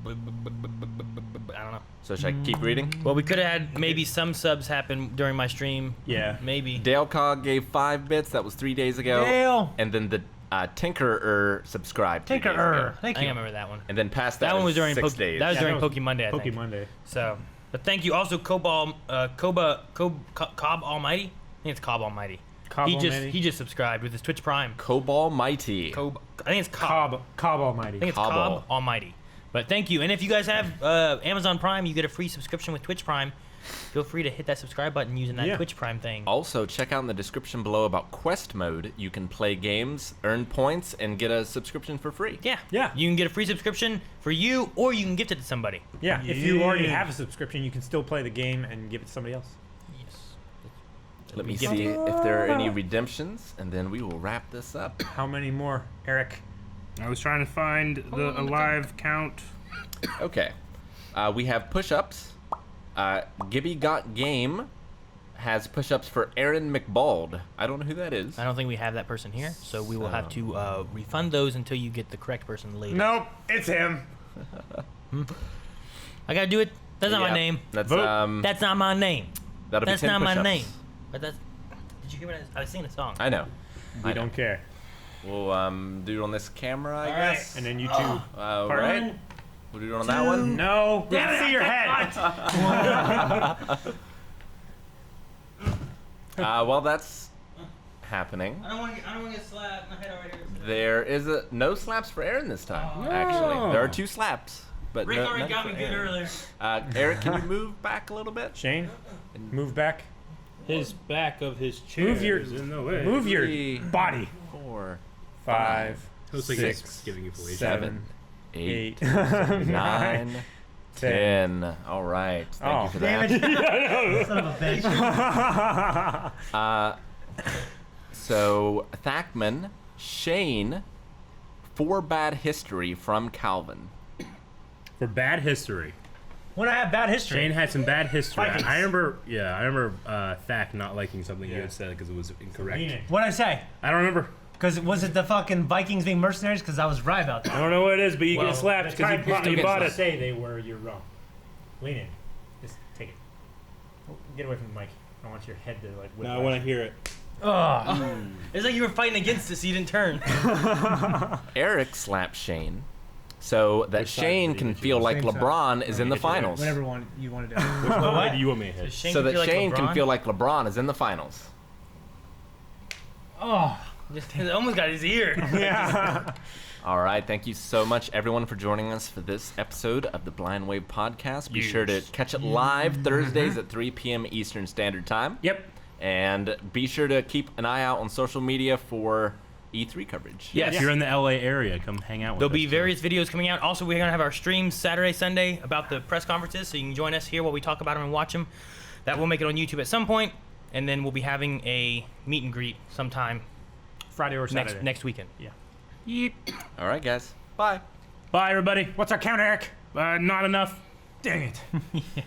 I don't know. So should I keep reading? Well, we could have had maybe some subs happen during my stream. Yeah. Maybe. Dale Cog gave 5 bits. That was 3 days ago. Dale. And then the Tinkerer subscribed 3 days ago. Tinkerer. I Thank think I you. remember that one. And then past that, That one was during 6 days. That was Yeah, during that was Pokemon Monday, I Pokemon think. Monday. So, but thank you. Also, Cobb Almighty. I think it's Cobb Almighty. Cobb Almighty? He just subscribed with his Twitch Prime. Cobalt Mighty. I think it's Cobb. Cobb Almighty. I think it's Cobble. Cobb Almighty. But thank you. And if you guys have Amazon Prime, you get a free subscription with Twitch Prime. Feel free to hit that subscribe button using that Yeah. Twitch Prime thing. Also, check out in the description below about Quest Mode. You can play games, earn points, and get a subscription for free. Yeah. Yeah. You can get a free subscription for you, or you can gift it to somebody. Yeah. If you already Yeah. have a subscription, you can still play the game and give it to somebody else. Yes. Let me Gift see it. if there are any redemptions, and then we will wrap this up. How many more, Eric? I was trying to find the alive count. Okay. We have push-ups. Gibby Got Game has push-ups for Aaron McBald. I don't know who that is. I don't think we have that person here, so we will have to refund those until you get the correct person later. Nope. It's him. I gotta do it. That's not Yeah, my name. That's That's not my name. that'll be That's 10 not my push-ups. name. But that's. Did you hear what I was singing a song? I know. We don't care. We'll do it on this camera, I All right. guess. And then you two. Right. We'll do it on that one. No. We can see your head. Well, that's happening. I don't want to get slapped. My head already hurts. There is no slaps for Aaron this time. Actually, there are 2 slaps, but Rick no, already none got for me good Aaron. earlier. Eric, can you move back a little bit? Shane, move back. His back of his chair. Move your. Is in the way. Move your 3, body. 4, 5, Looks like 6, he's giving you fellation. 7, 8, 8, 9, 10. All right. Thank you for that. Son of a bitch. So, Thackman, Shane, for bad history from Calvin. For bad history. When I have bad history. Shane had some bad history. Vikings. I remember Thack not liking something you had said because it was incorrect. What'd I say? I don't remember. Because was it the fucking Vikings being mercenaries? Because I was right about I that. don't know what it is, but you Well, get slapped The because time period you bought it. say they were, you're wrong. Lean in. Just take it. Oh, get away from the mic. I don't want your head to like whip. No, I want to hear it. Ugh. It's like you were fighting against it, so you didn't turn. Eric slapped Shane, so that Which side Shane did can you feel choose? like Same side. LeBron is in the Get you there. finals. Whatever one you want to do. Which one do you want me to hit? Shane So can that feel like Shane can LeBron. feel like LeBron is in the finals. Oh. It almost got his ear. Yeah. All right, thank you so much, everyone, for joining us for this episode of the Blind Wave Podcast. Be sure to catch it live Thursdays at 3 p.m. Eastern Standard Time. Yep. And be sure to keep an eye out on social media for E3 coverage. Yeah, if you're in the LA area, come hang out with There'll us. be too. various videos coming out. Also, we're going to have our streams Saturday, Sunday about the press conferences, so you can join us here while we talk about them and watch them. That will make it on YouTube at some point, and then we'll be having a meet and greet sometime Friday or Saturday. next weekend. Yeah. Yeep. All right, guys. Bye. Bye, everybody. What's our count, Eric? Not enough. Dang it.